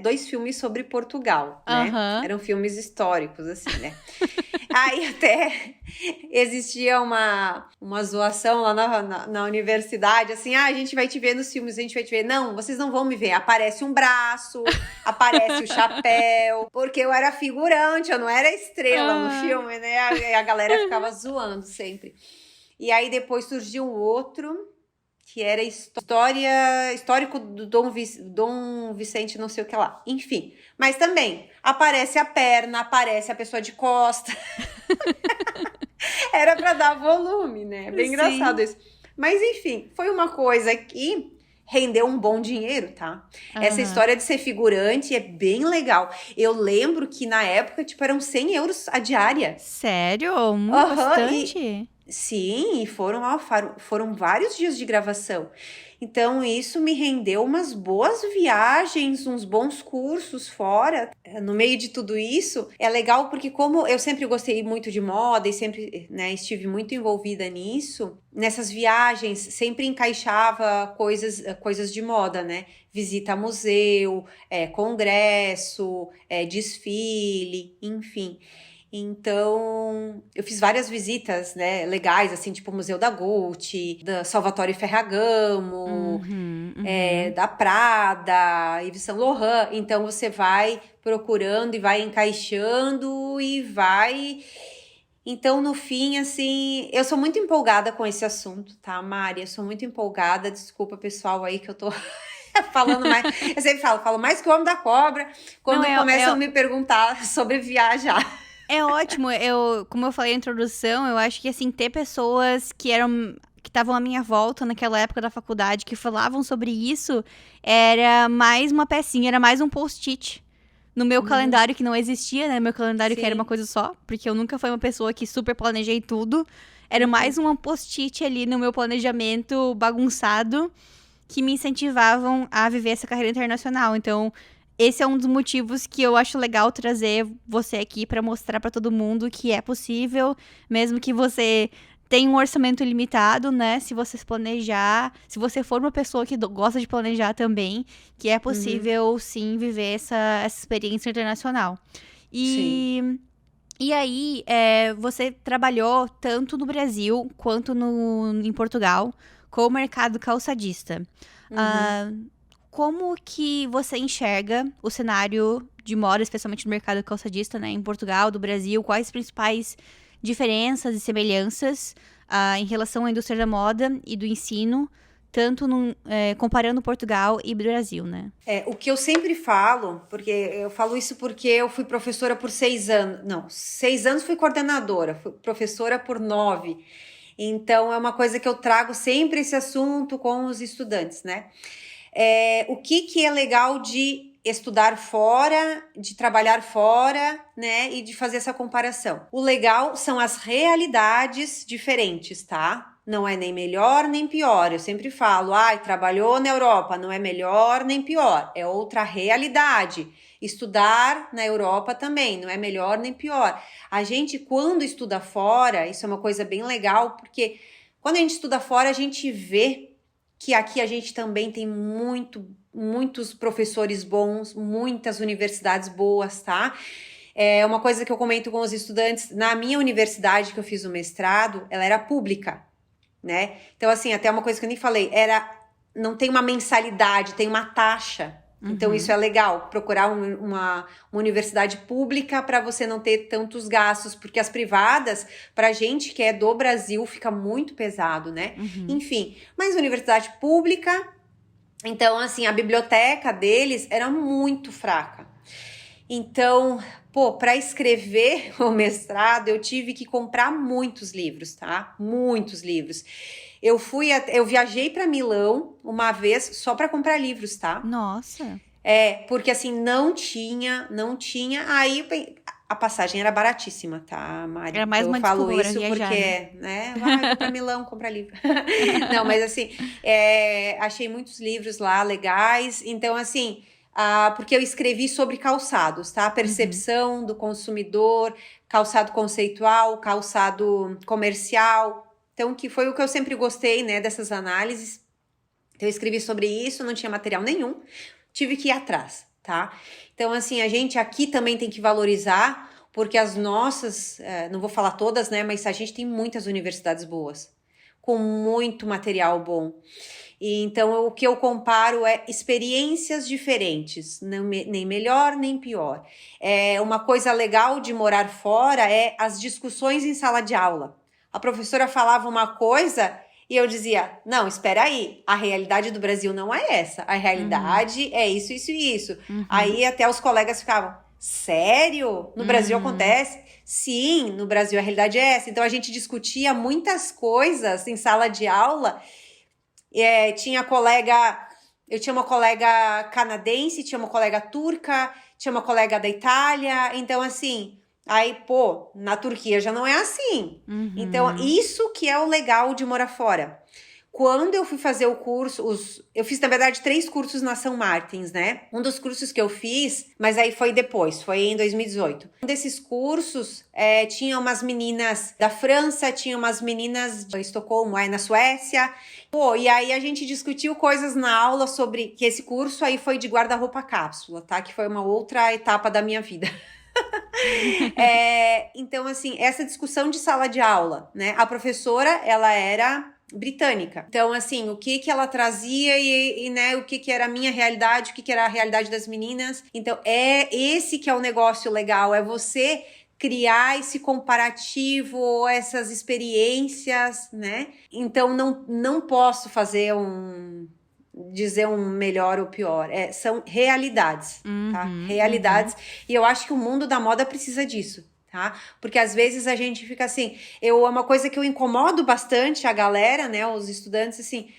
2 filmes sobre Portugal, né? Eram filmes históricos, assim, né? Aí até existia uma zoação lá na universidade, assim, a gente vai te ver nos filmes, a gente vai te ver. Não, vocês não vão me ver. Aparece um braço, aparece o chapéu, porque eu era figurante, eu não era estrela no filme, né? E a galera ficava zoando sempre. E aí depois surgiu um outro, que era histórico do Dom Vicente não sei o que lá. Enfim, mas também aparece a perna, aparece a pessoa de costa. Era pra dar volume, né? Bem engraçado isso. Mas enfim, foi uma coisa que rendeu um bom dinheiro, tá? Essa história de ser figurante é bem legal. Eu lembro que na época, tipo, eram 100 euros a diária. Sério? Bastante? Sim, e foram vários dias de gravação. Então, isso me rendeu umas boas viagens, uns bons cursos fora. No meio de tudo isso, é legal porque como eu sempre gostei muito de moda e sempre, né, estive muito envolvida nisso, nessas viagens sempre encaixava coisas de moda, né? Visita a museu, congresso, desfile, enfim. Então, eu fiz várias visitas, né, legais, assim, tipo o Museu da Gucci, da Salvatore Ferragamo, da Prada, Yves Saint Laurent. Então, você vai procurando e vai encaixando e vai... Então, no fim, assim, eu sou muito empolgada com esse assunto, tá, Mari? Eu sou muito empolgada, desculpa, pessoal, aí que eu tô... falando mais, eu sempre falo mais que o homem da cobra, quando começam a me perguntar sobre viajar. É ótimo, como eu falei na introdução, eu acho que, assim, ter pessoas que estavam à minha volta naquela época da faculdade, que falavam sobre isso, era mais uma pecinha, era mais um post-it no meu calendário, que não existia, né? Meu calendário que era uma coisa só, porque eu nunca fui uma pessoa que super planejei tudo. Era mais um post-it ali no meu planejamento bagunçado, que me incentivavam a viver essa carreira internacional. Então, esse é um dos motivos que eu acho legal trazer você aqui para mostrar para todo mundo que é possível, mesmo que você tenha um orçamento limitado, né? Se você se planejar, se você for uma pessoa que gosta de planejar também, que é possível, sim, viver essa experiência internacional. E aí, você trabalhou tanto no Brasil quanto em Portugal com o mercado calçadista. Como que você enxerga o cenário de moda, especialmente no mercado calçadista, né, em Portugal, do Brasil? Quais as principais diferenças e semelhanças em relação à indústria da moda e do ensino, tanto comparando Portugal e Brasil, né? O que eu sempre falo, porque eu falo isso porque eu fui professora por 6 anos. Não, 6 anos fui coordenadora, fui professora por 9. Então, é uma coisa que eu trago sempre esse assunto com os estudantes, né? O que é legal de estudar fora, de trabalhar fora, né? E de fazer essa comparação. O legal são as realidades diferentes, tá? Não é nem melhor nem pior. Eu sempre falo, trabalhou na Europa, não é melhor nem pior. É outra realidade. Estudar na Europa também, não é melhor nem pior. A gente, quando estuda fora, isso é uma coisa bem legal, porque quando a gente estuda fora, a gente vê que aqui a gente também tem muitos professores bons, muitas universidades boas, tá? É uma coisa que eu comento com os estudantes, na minha universidade que eu fiz o mestrado, ela era pública, né? Então, assim, até uma coisa que eu nem falei, não tem uma mensalidade, tem uma taxa. Então, isso é legal, procurar uma universidade pública para você não ter tantos gastos, porque as privadas, pra gente que é do Brasil, fica muito pesado, né? Enfim, mas universidade pública, então, assim, a biblioteca deles era muito fraca. Então, para escrever o mestrado, eu tive que comprar muitos livros, tá? Muitos livros. Eu viajei para Milão uma vez só para comprar livros, tá? Nossa! Porque assim, não tinha. Aí a passagem era baratíssima, tá, Mari? Era mais eu uma falo desculpa isso pra viajar, porque, né? Vou pra Milão comprar livro. Não, mas assim, achei muitos livros lá legais. Então, assim, porque eu escrevi sobre calçados, tá? Percepção do consumidor, calçado conceitual, calçado comercial. Então, que foi o que eu sempre gostei, né, dessas análises. Então, eu escrevi sobre isso, não tinha material nenhum, tive que ir atrás, tá? Então, assim, a gente aqui também tem que valorizar, porque as nossas, não vou falar todas, né, mas a gente tem muitas universidades boas, com muito material bom. E, então, o que eu comparo é experiências diferentes, nem melhor nem pior. Uma coisa legal de morar fora é as discussões em sala de aula. A professora falava uma coisa e eu dizia, não, espera aí, a realidade do Brasil não é essa. A realidade é isso, isso e isso. Aí até os colegas ficavam, sério? No Brasil acontece? Sim, no Brasil a realidade é essa. Então a gente discutia muitas coisas em sala de aula. Eu tinha uma colega canadense, tinha uma colega turca, tinha uma colega da Itália. Então assim... Aí, na Turquia já não é assim. Então, isso que é o legal de morar fora. Quando eu fui fazer o curso, eu fiz, na verdade, 3 cursos na São Martins, né? Um dos cursos que eu fiz, mas aí foi depois, foi em 2018. Um desses cursos, tinha umas meninas da França, tinha umas meninas de Estocolmo, na Suécia. E aí a gente discutiu coisas na aula sobre que esse curso aí foi de guarda-roupa cápsula, tá? Que foi uma outra etapa da minha vida. Então, assim, essa discussão de sala de aula, né? A professora, ela era britânica. Então, assim, o que ela trazia e né, o que era a minha realidade, o que era a realidade das meninas. Então, esse que é o negócio legal, é você criar esse comparativo, essas experiências, né? Então, não posso dizer um melhor ou pior, são realidades, tá? Realidades, e eu acho que o mundo da moda precisa disso, tá? Porque às vezes a gente fica assim, é uma coisa que eu incomodo bastante a galera, né, os estudantes, assim,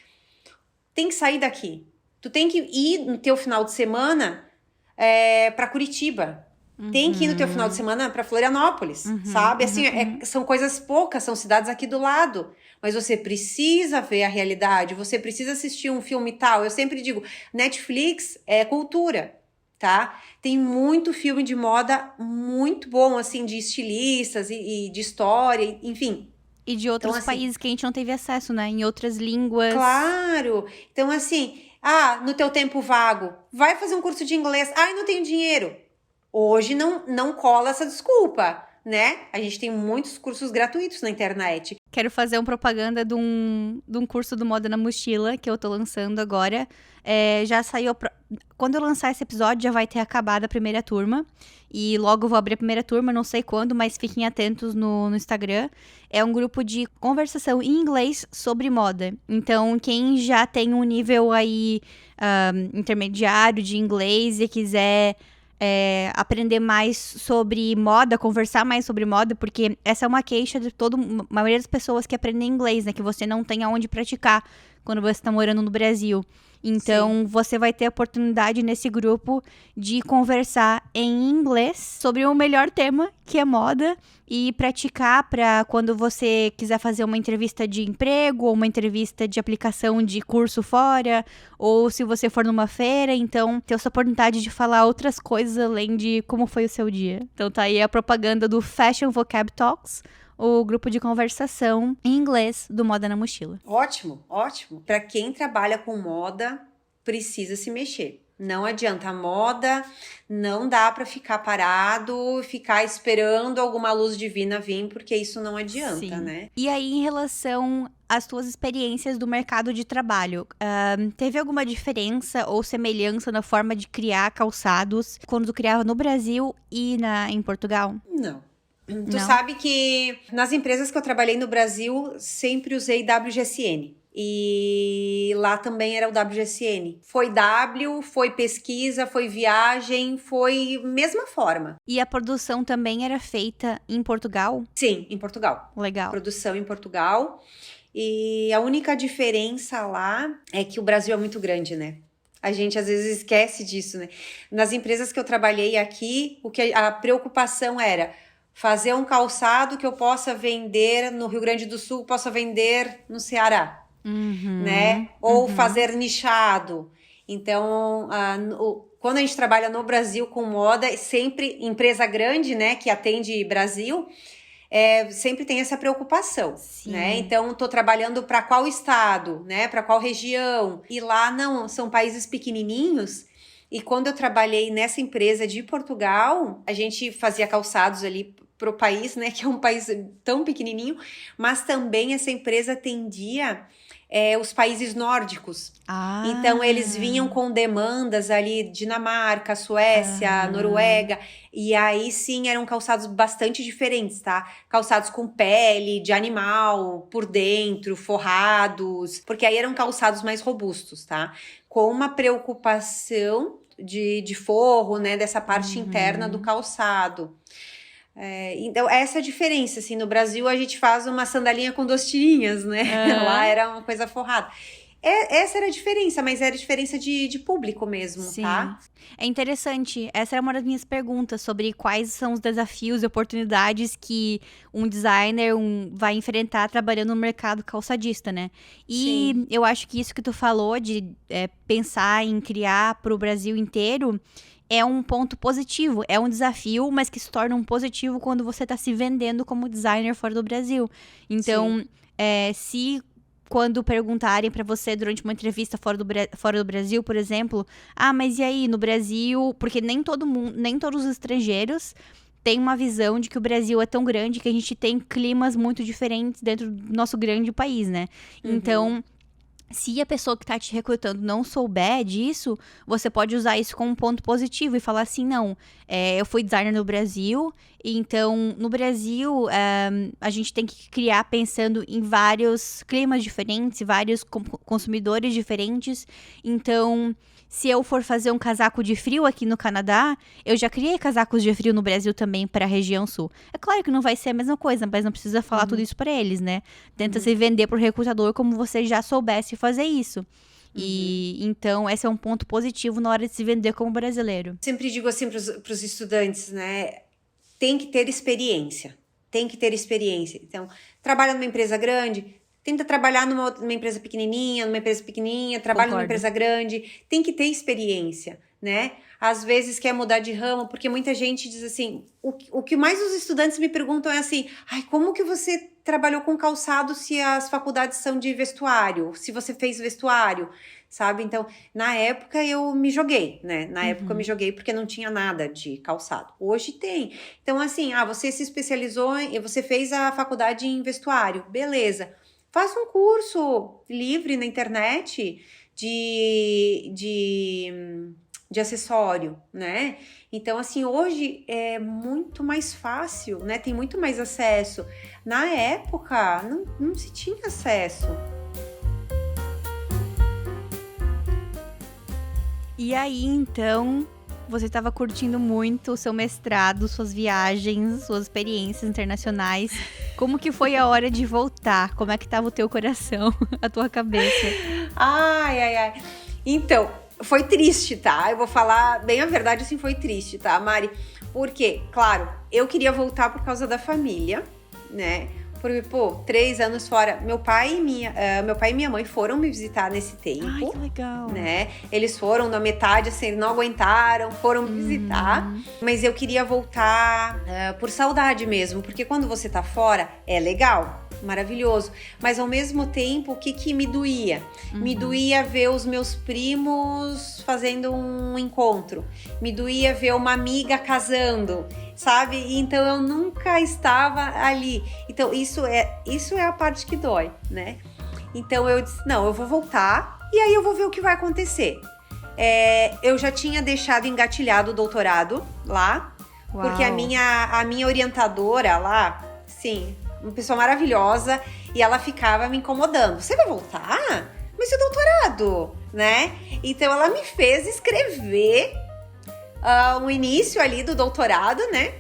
tem que sair daqui, tu tem que ir no teu final de semana pra Curitiba, tem que ir no teu final de semana pra Florianópolis, sabe? Assim, são coisas poucas, são cidades aqui do lado, mas você precisa ver a realidade, você precisa assistir um filme tal. Eu sempre digo, Netflix é cultura, tá? Tem muito filme de moda muito bom, assim, de estilistas e de história, enfim. E de outros então, assim, países que a gente não teve acesso, né? Em outras línguas. Claro! Então, assim, no teu tempo vago, vai fazer um curso de inglês. Ai, não tenho dinheiro. Hoje não cola essa desculpa. né? A gente tem muitos cursos gratuitos na internet. Quero fazer uma propaganda de um curso do Moda na Mochila, que eu tô lançando agora. Já saiu... Quando eu lançar esse episódio, já vai ter acabado a primeira turma. E logo eu vou abrir a primeira turma, não sei quando, mas fiquem atentos no Instagram. É um grupo de conversação em inglês sobre moda. Então, quem já tem um nível aí intermediário de inglês e quiser... aprender mais sobre moda, conversar mais sobre moda, porque essa é uma queixa de a maioria das pessoas que aprendem inglês, né? Que você não tem aonde praticar quando você está morando no Brasil. Então, você vai ter a oportunidade nesse grupo de conversar em inglês sobre o melhor tema, que é moda, e praticar para quando você quiser fazer uma entrevista de emprego ou uma entrevista de aplicação de curso fora, ou se você for numa feira, então ter essa oportunidade de falar outras coisas além de como foi o seu dia. Então tá aí a propaganda do Fashion Vocab Talks, o grupo de conversação em inglês do Moda na Mochila. Ótimo, ótimo. Para quem trabalha com moda, precisa se mexer. Não adianta, a moda não dá para ficar parado, ficar esperando alguma luz divina vir, porque isso não adianta, Sim. né? E aí, em relação às tuas experiências do mercado de trabalho, teve alguma diferença ou semelhança na forma de criar calçados quando tu criava no Brasil e em Portugal? Não. Tu sabe que nas empresas que eu trabalhei no Brasil, sempre usei WGSN. E lá também era o WGSN. Foi W, foi pesquisa, foi viagem, foi mesma forma. E a produção também era feita em Portugal? Sim, em Portugal. Legal. Produção em Portugal. E a única diferença lá é que o Brasil é muito grande, né? A gente às vezes esquece disso, né? Nas empresas que eu trabalhei aqui, a preocupação era fazer um calçado que eu possa vender no Rio Grande do Sul, possa vender no Ceará, né? Ou fazer nichado. Então, quando a gente trabalha no Brasil com moda, sempre empresa grande, né, que atende Brasil, sempre tem essa preocupação, né? Então, tô trabalhando para qual estado, né? Para qual região? E lá não, são países pequenininhos. E quando eu trabalhei nessa empresa de Portugal, a gente fazia calçados ali pro país, né? Que é um país tão pequenininho, mas também essa empresa atendia os países nórdicos. Então, eles vinham com demandas ali, Dinamarca, Suécia, Noruega, e aí sim eram calçados bastante diferentes, tá? Calçados com pele de animal por dentro, forrados, porque aí eram calçados mais robustos, tá? Com uma preocupação de forro, né? Dessa parte interna do calçado. Então, essa é a diferença, assim, no Brasil a gente faz uma sandalinha com 2 tirinhas, né? Lá era uma coisa forrada. Essa era a diferença, mas era a diferença de público mesmo, Sim. tá? É interessante, essa era uma das minhas perguntas, sobre quais são os desafios e oportunidades que um designer vai enfrentar trabalhando no mercado calçadista, né? E Sim. eu acho que isso que tu falou de pensar em criar para o Brasil inteiro é um ponto positivo, é um desafio, mas que se torna um positivo quando você está se vendendo como designer fora do Brasil. Então, se quando perguntarem para você durante uma entrevista fora do Brasil, por exemplo, mas e aí, no Brasil, porque nem todos os estrangeiros têm uma visão de que o Brasil é tão grande que a gente tem climas muito diferentes dentro do nosso grande país, né? Então, se a pessoa que tá te recrutando não souber disso, você pode usar isso como um ponto positivo e falar assim, não, eu fui designer no Brasil, então no Brasil a gente tem que criar pensando em vários climas diferentes, vários consumidores diferentes, então se eu for fazer um casaco de frio aqui no Canadá, eu já criei casacos de frio no Brasil também para a região sul. É claro que não vai ser a mesma coisa, mas não precisa falar tudo isso para eles, né? Tenta se vender pro recrutador como você já soubesse fazer isso. E então, esse é um ponto positivo na hora de se vender como brasileiro. Sempre digo assim pros estudantes, né? Tem que ter experiência. Tem que ter experiência. Então, trabalha numa empresa grande, tenta trabalhar numa empresa pequenininha, trabalha numa empresa grande. Tem que ter experiência, né? Às vezes quer mudar de ramo, porque muita gente diz assim, o que mais os estudantes me perguntam é assim, ai, como que você trabalhou com calçado se as faculdades são de vestuário, se você fez vestuário, sabe? Então, na época eu me joguei, né? Na época eu me joguei porque não tinha nada de calçado. Hoje tem. Então, assim, você se especializou, você fez a faculdade em vestuário, beleza. Faça um curso livre na internet de acessório, né? Então, assim, hoje é muito mais fácil, né? Tem muito mais acesso. Na época, não se tinha acesso. E aí, então, você estava curtindo muito o seu mestrado, suas viagens, suas experiências internacionais. Como que foi a hora de voltar? Como é que estava o teu coração, a tua cabeça? Ai. Então, foi triste, tá? Eu vou falar bem a verdade, assim, foi triste, tá, Mari? Porque, claro, eu queria voltar por causa da família, né? Porque, 3 anos fora, meu pai e minha mãe foram me visitar nesse tempo. Ai, que legal. Né? Eles foram na metade, assim, não aguentaram, foram me visitar. Mas eu queria voltar por saudade mesmo, porque quando você tá fora, é legal, maravilhoso. Mas ao mesmo tempo, o que me doía? Me doía ver os meus primos fazendo um encontro. Me doía ver uma amiga casando, sabe? Então eu nunca estava ali. Então isso é a parte que dói, né? Então eu disse, não, eu vou voltar e aí eu vou ver o que vai acontecer. Eu já tinha deixado engatilhado o doutorado lá. Uau. Porque a minha orientadora lá, sim, uma pessoa maravilhosa, e ela ficava me incomodando. Você vai voltar? Mas seu doutorado, né? Então ela me fez escrever o início ali do doutorado, né?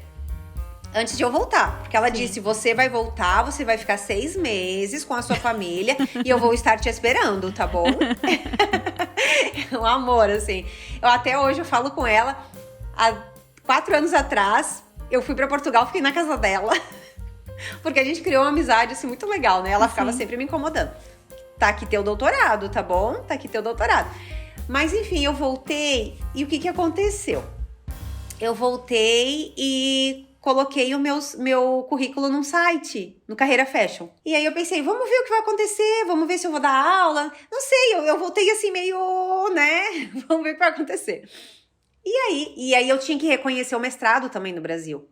Antes de eu voltar. Porque ela disse, você vai voltar, você vai ficar 6 meses com a sua família e eu vou estar te esperando, tá bom? Um amor, assim. Até hoje eu falo com ela. Há 4 anos atrás, eu fui pra Portugal, fiquei na casa dela. Porque a gente criou uma amizade, assim, muito legal, né? Ela ficava sempre me incomodando. Tá aqui teu doutorado, tá bom? Tá aqui teu doutorado. Mas, enfim, eu voltei. E o que aconteceu? Eu voltei e coloquei o meu currículo num site, no Carreira Fashion. E aí eu pensei, vamos ver o que vai acontecer, vamos ver se eu vou dar aula. Não sei, eu voltei assim meio, né? Vamos ver o que vai acontecer. E aí eu tinha que reconhecer o mestrado também no Brasil.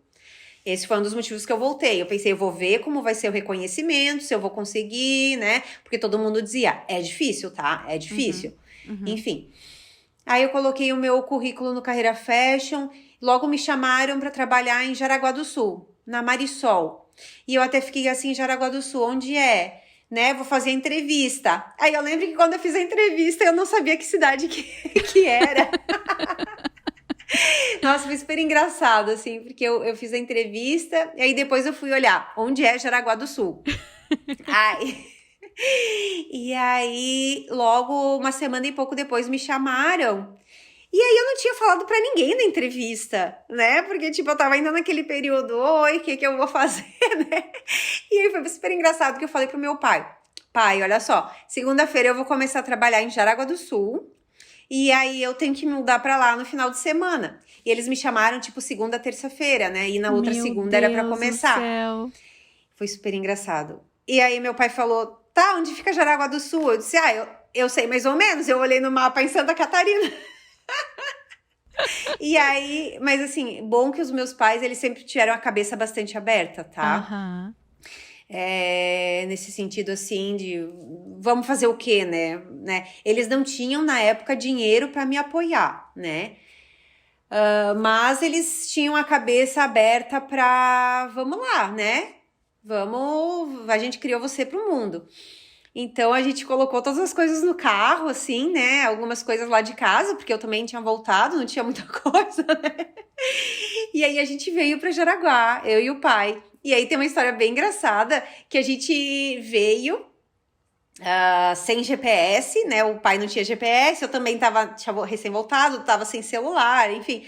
Esse foi um dos motivos que eu voltei. Eu pensei, eu vou ver como vai ser o reconhecimento, se eu vou conseguir, né? Porque todo mundo dizia, é difícil, tá? É difícil. Enfim. Aí eu coloquei o meu currículo no Carreira Fashion. Logo me chamaram para trabalhar em Jaraguá do Sul, na Marisol. E eu até fiquei assim, Jaraguá do Sul, onde é? Né? Vou fazer a entrevista. Aí eu lembro que quando eu fiz a entrevista, eu não sabia que cidade que era. Nossa, foi super engraçado, assim, porque eu fiz a entrevista e aí depois eu fui olhar onde é Jaraguá do Sul. E aí, logo uma semana e pouco depois me chamaram. E aí eu não tinha falado pra ninguém na entrevista, né? Porque, tipo, eu tava ainda naquele período, oi, o que eu vou fazer, né? E aí foi super engraçado que eu falei pro meu pai. Pai, olha só, segunda-feira eu vou começar a trabalhar em Jaraguá do Sul. E aí eu tenho que me mudar pra lá no final de semana. E eles me chamaram, tipo, segunda, terça-feira, né? E na outra segunda era pra começar. Céu. Foi super engraçado. E aí meu pai falou, tá, onde fica Jaraguá do Sul? Eu disse, eu sei mais ou menos. Eu olhei no mapa em Santa Catarina. E aí, mas assim, bom que os meus pais, eles sempre tiveram a cabeça bastante aberta, tá? Nesse sentido, assim, de vamos fazer o quê, né? Eles não tinham, na época, dinheiro para me apoiar, né? Mas eles tinham a cabeça aberta para, vamos lá, né? A gente criou você pro mundo. Então, a gente colocou todas as coisas no carro, assim, né? Algumas coisas lá de casa, porque eu também tinha voltado, não tinha muita coisa, né? E aí, a gente veio para Jaraguá, eu e o pai. E aí, tem uma história bem engraçada, que a gente veio sem GPS, né? O pai não tinha GPS, eu também tinha recém-voltado, tava sem celular, enfim.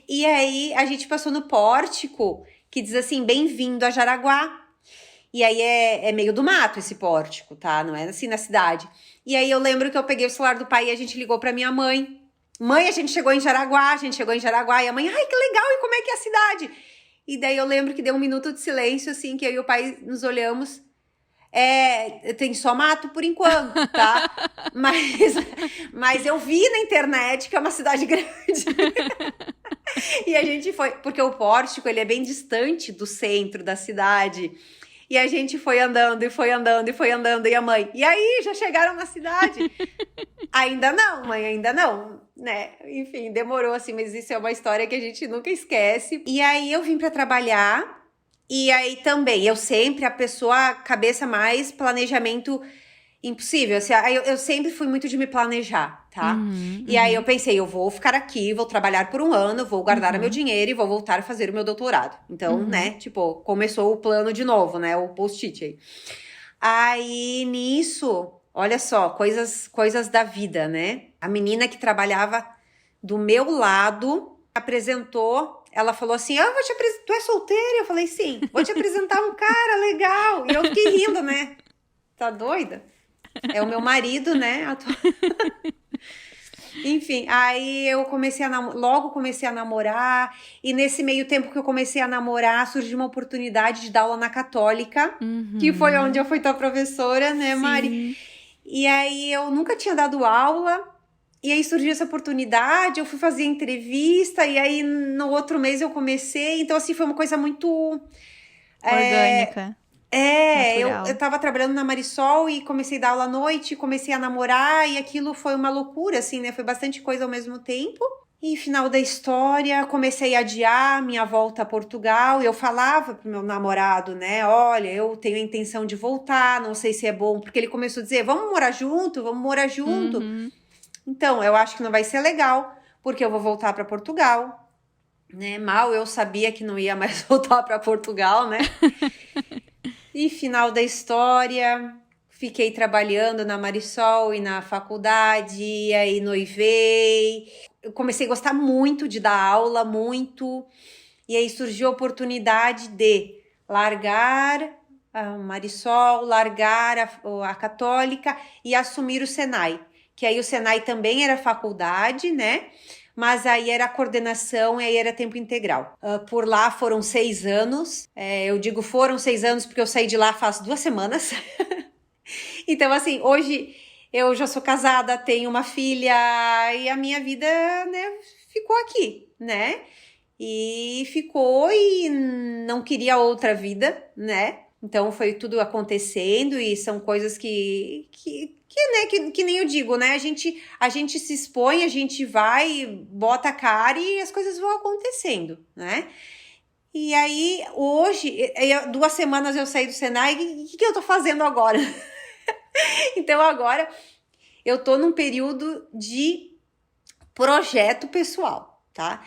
E aí, a gente passou no pórtico, que diz assim, bem-vindo a Jaraguá. E aí é meio do mato esse pórtico, tá? Não é assim na cidade. E aí eu lembro que eu peguei o celular do pai e a gente ligou pra minha mãe. mãe, a gente chegou em Jaraguá, e a mãe, ai, que legal, e como é que é a cidade? E daí eu lembro que deu um minuto de silêncio, assim, que eu e o pai nos olhamos. Tem só mato por enquanto, tá? Mas eu vi na internet que é uma cidade grande. E a gente foi, porque o Pórtico, ele é bem distante do centro da cidade. E a gente foi andando, e a mãe, e aí, já chegaram na cidade? Ainda não, mãe, ainda não, né? Enfim, demorou assim, mas isso é uma história que a gente nunca esquece. E aí eu vim pra trabalhar, e aí também, eu sempre, a pessoa, cabeça mais, planejamento impossível. Assim, eu sempre fui muito de me planejar, tá? E aí eu pensei, eu vou ficar aqui, vou trabalhar por um ano, vou guardar meu dinheiro e vou voltar a fazer o meu doutorado. Então, né, tipo, começou o plano de novo, né, o post-it aí. Aí, nisso, olha só, coisas da vida, né? A menina que trabalhava do meu lado apresentou, ela falou assim, tu é solteira? Eu falei, sim, vou te apresentar um cara legal. E eu fiquei rindo, né? Tá doida? É o meu marido, né? Enfim, aí eu logo comecei a namorar, e nesse meio tempo que eu comecei a namorar, surgiu uma oportunidade de dar aula na Católica, que foi onde eu fui tua professora, né, Mari? E aí eu nunca tinha dado aula, e aí surgiu essa oportunidade, eu fui fazer entrevista, e aí no outro mês eu comecei, então assim, foi uma coisa muito... orgânica. Eu tava trabalhando na Marisol e comecei a dar aula à noite, comecei a namorar e aquilo foi uma loucura, assim, né? Foi bastante coisa ao mesmo tempo. E final da história, comecei a adiar minha volta a Portugal e eu falava pro meu namorado, né? Olha, eu tenho a intenção de voltar, não sei se é bom, porque ele começou a dizer, vamos morar junto. Então, eu acho que não vai ser legal, porque eu vou voltar para Portugal, né? Mal eu sabia que não ia mais voltar para Portugal, né? E final da história, fiquei trabalhando na Marisol e na faculdade, e aí noivei. Eu comecei a gostar muito de dar aula, muito. E aí surgiu a oportunidade de largar a Marisol, largar a Católica e assumir o Senai. Que aí o Senai também era faculdade, né? Mas aí era a coordenação e aí era tempo integral. Por lá foram 6 anos. Eu digo foram 6 anos porque eu saí de lá faz 2 semanas. Então, assim, hoje eu já sou casada, tenho uma filha e a minha vida, né, ficou aqui, né? E ficou e não queria outra vida, né? Então foi tudo acontecendo e são coisas que nem eu digo, né? A gente se expõe, a gente vai, bota a cara e as coisas vão acontecendo, né? E aí, hoje, 2 semanas eu saí do Senai, o que eu tô fazendo agora? Então, agora, eu tô num período de projeto pessoal, tá?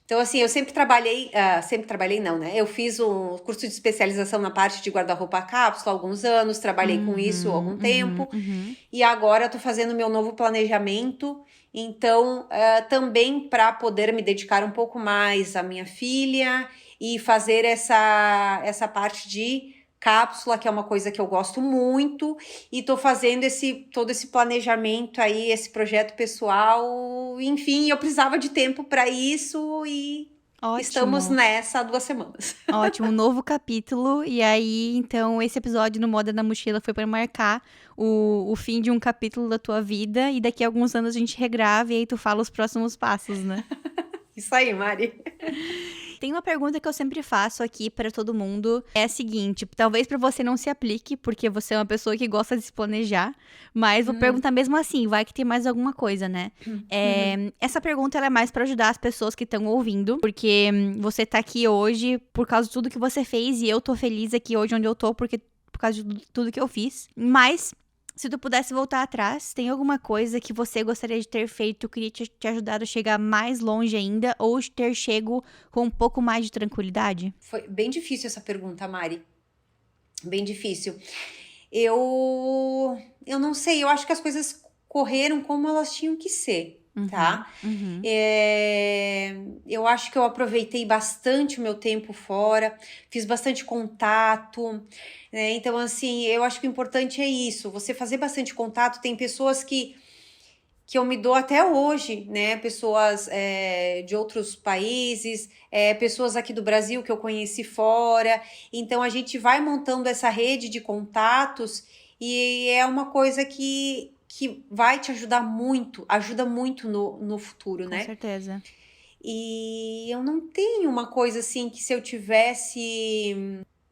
Então, assim, eu sempre trabalhei não, né? Eu fiz um curso de especialização na parte de guarda-roupa cápsula há alguns anos, trabalhei com isso há algum tempo, e agora eu tô fazendo meu novo planejamento, então, também para poder me dedicar um pouco mais à minha filha e fazer essa parte de cápsula, que é uma coisa que eu gosto muito, e tô fazendo todo esse planejamento aí, esse projeto pessoal, enfim, eu precisava de tempo para isso e ótimo. Estamos nessa há 2 semanas. Ótimo, novo capítulo, e aí, então, esse episódio no Moda na Mochila foi para marcar o fim de um capítulo da tua vida, e daqui a alguns anos a gente regrava e aí tu fala os próximos passos, né? Isso aí, Mari. Tem uma pergunta que eu sempre faço aqui pra todo mundo, é a seguinte, talvez pra você não se aplique, porque você é uma pessoa que gosta de se planejar, mas vou perguntar mesmo assim, vai que tem mais alguma coisa, né? Essa pergunta ela é mais pra ajudar as pessoas que estão ouvindo, porque você tá aqui hoje por causa de tudo que você fez, e eu tô feliz aqui hoje onde eu tô por causa de tudo que eu fiz, mas... Se tu pudesse voltar atrás, tem alguma coisa que você gostaria de ter feito, queria te ajudar a chegar mais longe ainda, ou ter chego com um pouco mais de tranquilidade? Foi bem difícil essa pergunta, Mari. Bem difícil. Eu não sei, eu acho que as coisas correram como elas tinham que ser, tá? Eu acho que eu aproveitei bastante o meu tempo fora, fiz bastante contato, né? Então, assim, eu acho que o importante é isso, você fazer bastante contato. Tem pessoas que que eu me dou até hoje, né? Pessoas de outros países, pessoas aqui do Brasil que eu conheci fora. Então, a gente vai montando essa rede de contatos e é uma coisa que vai te ajudar muito, ajuda muito no futuro, Com né? certeza. E eu não tenho uma coisa assim que se eu tivesse...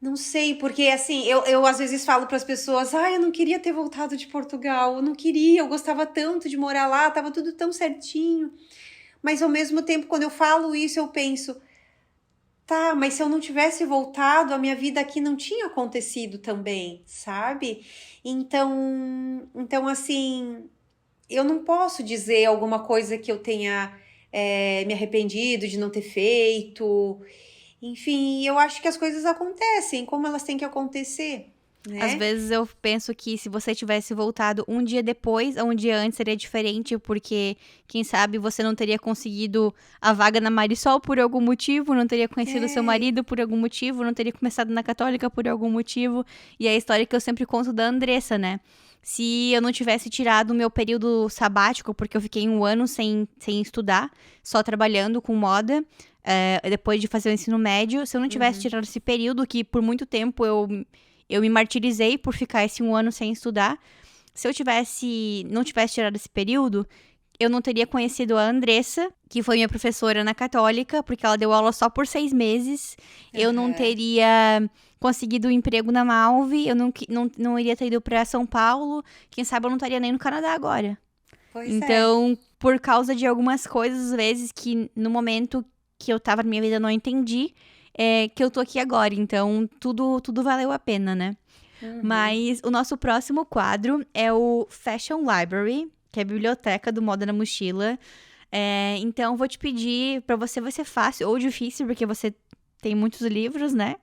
Não sei, porque assim, eu às vezes falo para as pessoas, eu não queria ter voltado de Portugal, eu não queria, eu gostava tanto de morar lá, tava tudo tão certinho. Mas ao mesmo tempo, quando eu falo isso, eu penso, tá, mas se eu não tivesse voltado, a minha vida aqui não tinha acontecido também, sabe? Então assim, eu não posso dizer alguma coisa que eu tenha me arrependido de não ter feito. Enfim, eu acho que as coisas acontecem como elas têm que acontecer, né? Às vezes eu penso que se você tivesse voltado um dia depois ou um dia antes seria diferente, porque quem sabe você não teria conseguido a vaga na Marisol por algum motivo, não teria conhecido seu marido por algum motivo, não teria começado na Católica por algum motivo. E é a história que eu sempre conto da Andressa, né? Se eu não tivesse tirado o meu período sabático, porque eu fiquei um ano sem estudar, só trabalhando com moda, depois de fazer o ensino médio, se eu não tivesse tirado esse período, que por muito tempo eu me martirizei por ficar esse um ano sem estudar. Se eu não tivesse tirado esse período, eu não teria conhecido a Andressa, que foi minha professora na Católica, porque ela deu aula só por 6 meses. Eu não teria conseguido um emprego na Malve, eu não iria ter ido para São Paulo. Quem sabe eu não estaria nem no Canadá agora. Pois Então, por causa de algumas coisas, às vezes, que no momento que eu tava na minha vida eu não entendi, que eu tô aqui agora. Então, tudo valeu a pena, né? Mas o nosso próximo quadro é o Fashion Library, que é a biblioteca do Moda na Mochila. Então, vou te pedir, pra você vai ser fácil ou difícil, porque você tem muitos livros, né?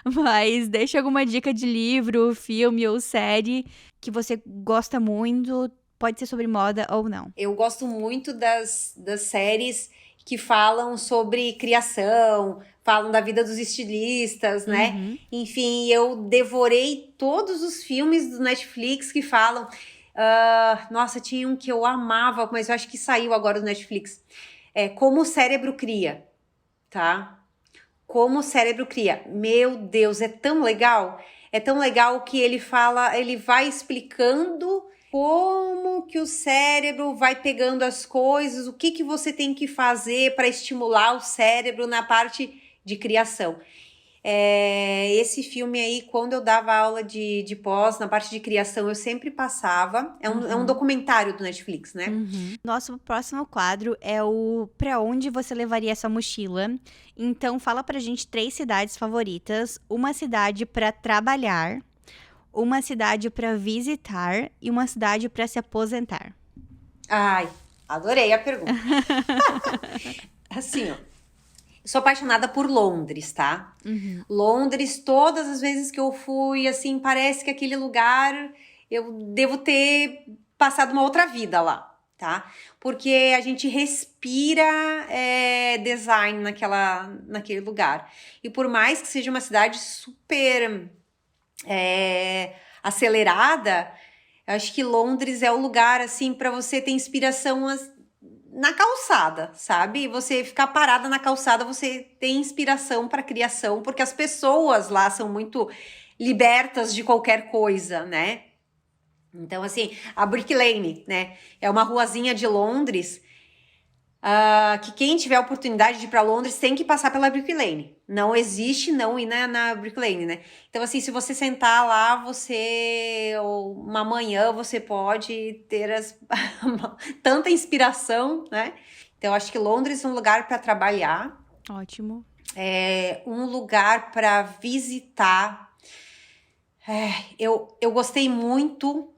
Mas deixa alguma dica de livro, filme ou série que você gosta muito. Pode ser sobre moda ou não. Eu gosto muito das séries que falam sobre criação, falam da vida dos estilistas, né? Enfim, eu devorei todos os filmes do Netflix que falam. Nossa, tinha um que eu amava, mas eu acho que saiu agora do Netflix. Como o Cérebro Cria, tá? Como o Cérebro Cria. Meu Deus, é tão legal. É tão legal que ele vai explicando como que o cérebro vai pegando as coisas, o que você tem que fazer para estimular o cérebro na parte de criação. Esse filme aí, quando eu dava aula de pós, na parte de criação, eu sempre passava. É um documentário do Netflix, né? Nosso próximo quadro é o Pra Onde Você Levaria Essa Mochila? Então, fala pra gente 3 cidades favoritas, uma cidade pra trabalhar, uma cidade pra visitar e uma cidade pra se aposentar. Ai, adorei a pergunta. Assim, ó. Sou apaixonada por Londres, tá? Londres, todas as vezes que eu fui, assim, parece que aquele lugar eu devo ter passado uma outra vida lá, tá? Porque a gente respira design naquele lugar. E por mais que seja uma cidade super acelerada, eu acho que Londres é o lugar, assim, para você ter inspiração na calçada, sabe? Você ficar parada na calçada, você tem inspiração para criação, porque as pessoas lá são muito libertas de qualquer coisa, né? Então, assim, a Brick Lane, né? É uma ruazinha de Londres que quem tiver a oportunidade de ir para Londres tem que passar pela Brick Lane. Não existe não ir na Brick Lane, né? Então, assim, se você sentar lá, uma manhã, você pode ter tanta inspiração, né? Então, eu acho que Londres é um lugar para trabalhar. Ótimo. Um lugar para visitar. Eu gostei muito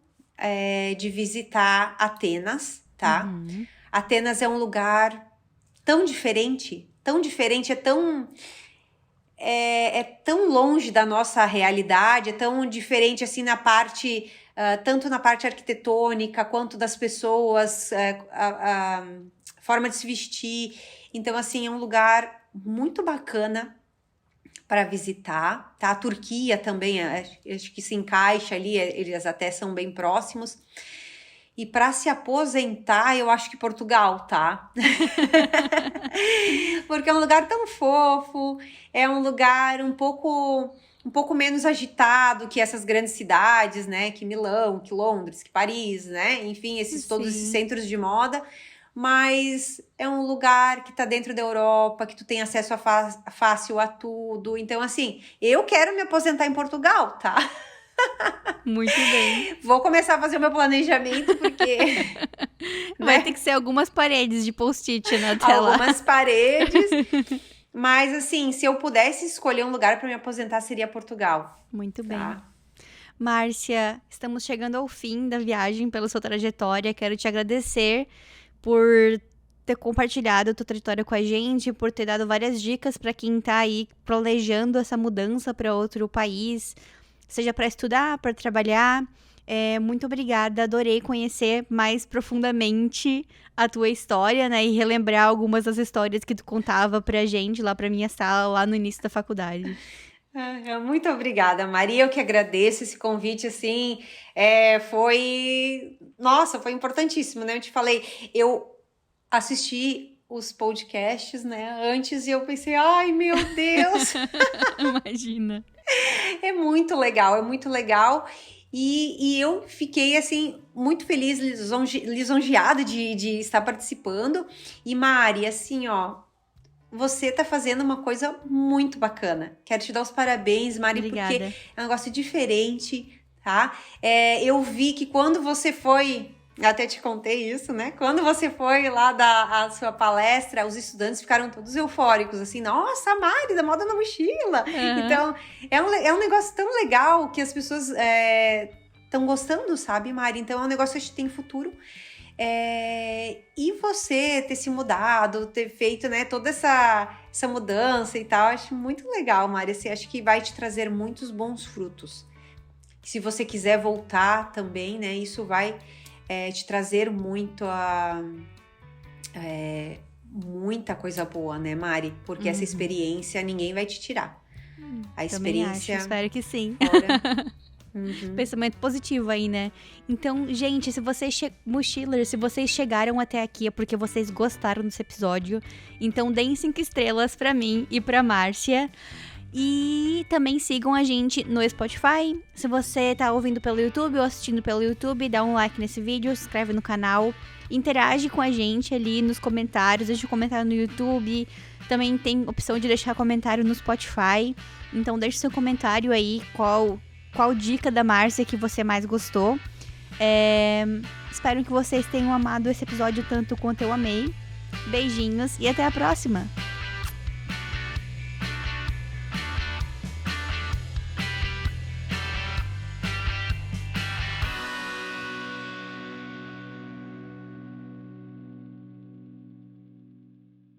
de visitar Atenas, tá? Atenas é um lugar tão diferente, é tão longe da nossa realidade, é tão diferente assim na parte, tanto na parte arquitetônica quanto das pessoas, a forma de se vestir. Então, assim, é um lugar muito bacana para visitar, tá? A Turquia também, acho que se encaixa ali, eles até são bem próximos. E para se aposentar, eu acho que Portugal, tá? Porque é um lugar tão fofo, é um lugar um pouco menos agitado que essas grandes cidades, né? Que Milão, que Londres, que Paris, né? Enfim, todos esses centros de moda. Mas é um lugar que tá dentro da Europa, que tu tem acesso fácil a tudo. Então, assim, eu quero me aposentar em Portugal, tá? Muito bem. Vou começar a fazer o meu planejamento, porque... Vai ter que ser algumas paredes de post-it na tela. Algumas paredes. Mas, assim, se eu pudesse escolher um lugar para me aposentar, seria Portugal. Muito bem. Tá? Márcia, estamos chegando ao fim da viagem pela sua trajetória. Quero te agradecer por ter compartilhado a tua trajetória com a gente, por ter dado várias dicas para quem tá aí planejando essa mudança para outro país, seja para estudar, para trabalhar. Muito obrigada, adorei conhecer mais profundamente a tua história, né, e relembrar algumas das histórias que tu contava pra gente lá pra minha sala, lá no início da faculdade. Muito obrigada, Maria. Eu que agradeço esse convite, assim, foi importantíssimo, né? Eu te falei, eu assisti os podcasts, né, antes e eu pensei, ai, meu Deus! Imagina. É muito legal. E eu fiquei, assim, muito feliz, lisonjeada de estar participando. E, Mari, assim, ó, você tá fazendo uma coisa muito bacana. Quero te dar os parabéns, Mari, Obrigada. Porque é um negócio diferente, tá? Eu vi que quando você foi... Até te contei isso, né? Quando você foi lá dar a sua palestra, os estudantes ficaram todos eufóricos, assim, nossa, a Mari, da moda na mochila. Uhum. Então, é um negócio tão legal que as pessoas estão gostando, sabe, Mari? Então, é um negócio que acho que tem futuro. E você ter se mudado, ter feito, né, toda essa mudança e tal, acho muito legal, Mari. Assim, acho que vai te trazer muitos bons frutos. Se você quiser voltar também, né, isso vai... te trazer muita coisa boa, né, Mari? Porque essa experiência ninguém vai te tirar. A experiência... Também acho, espero que sim. Uhum. Pensamento positivo aí, né? Então, gente, se vocês mochilers, se vocês chegaram até aqui é porque vocês gostaram desse episódio. Então, deem 5 estrelas pra mim e pra Márcia. E também sigam a gente no Spotify. Se você tá ouvindo pelo YouTube ou assistindo pelo YouTube, dá um like nesse vídeo, se inscreve no canal, interage com a gente ali nos comentários, deixa um comentário no YouTube. Também tem opção de deixar comentário no Spotify. Então deixe seu comentário aí, qual dica da Márcia que você mais gostou. Espero que vocês tenham amado esse episódio tanto quanto eu amei. Beijinhos e até a próxima!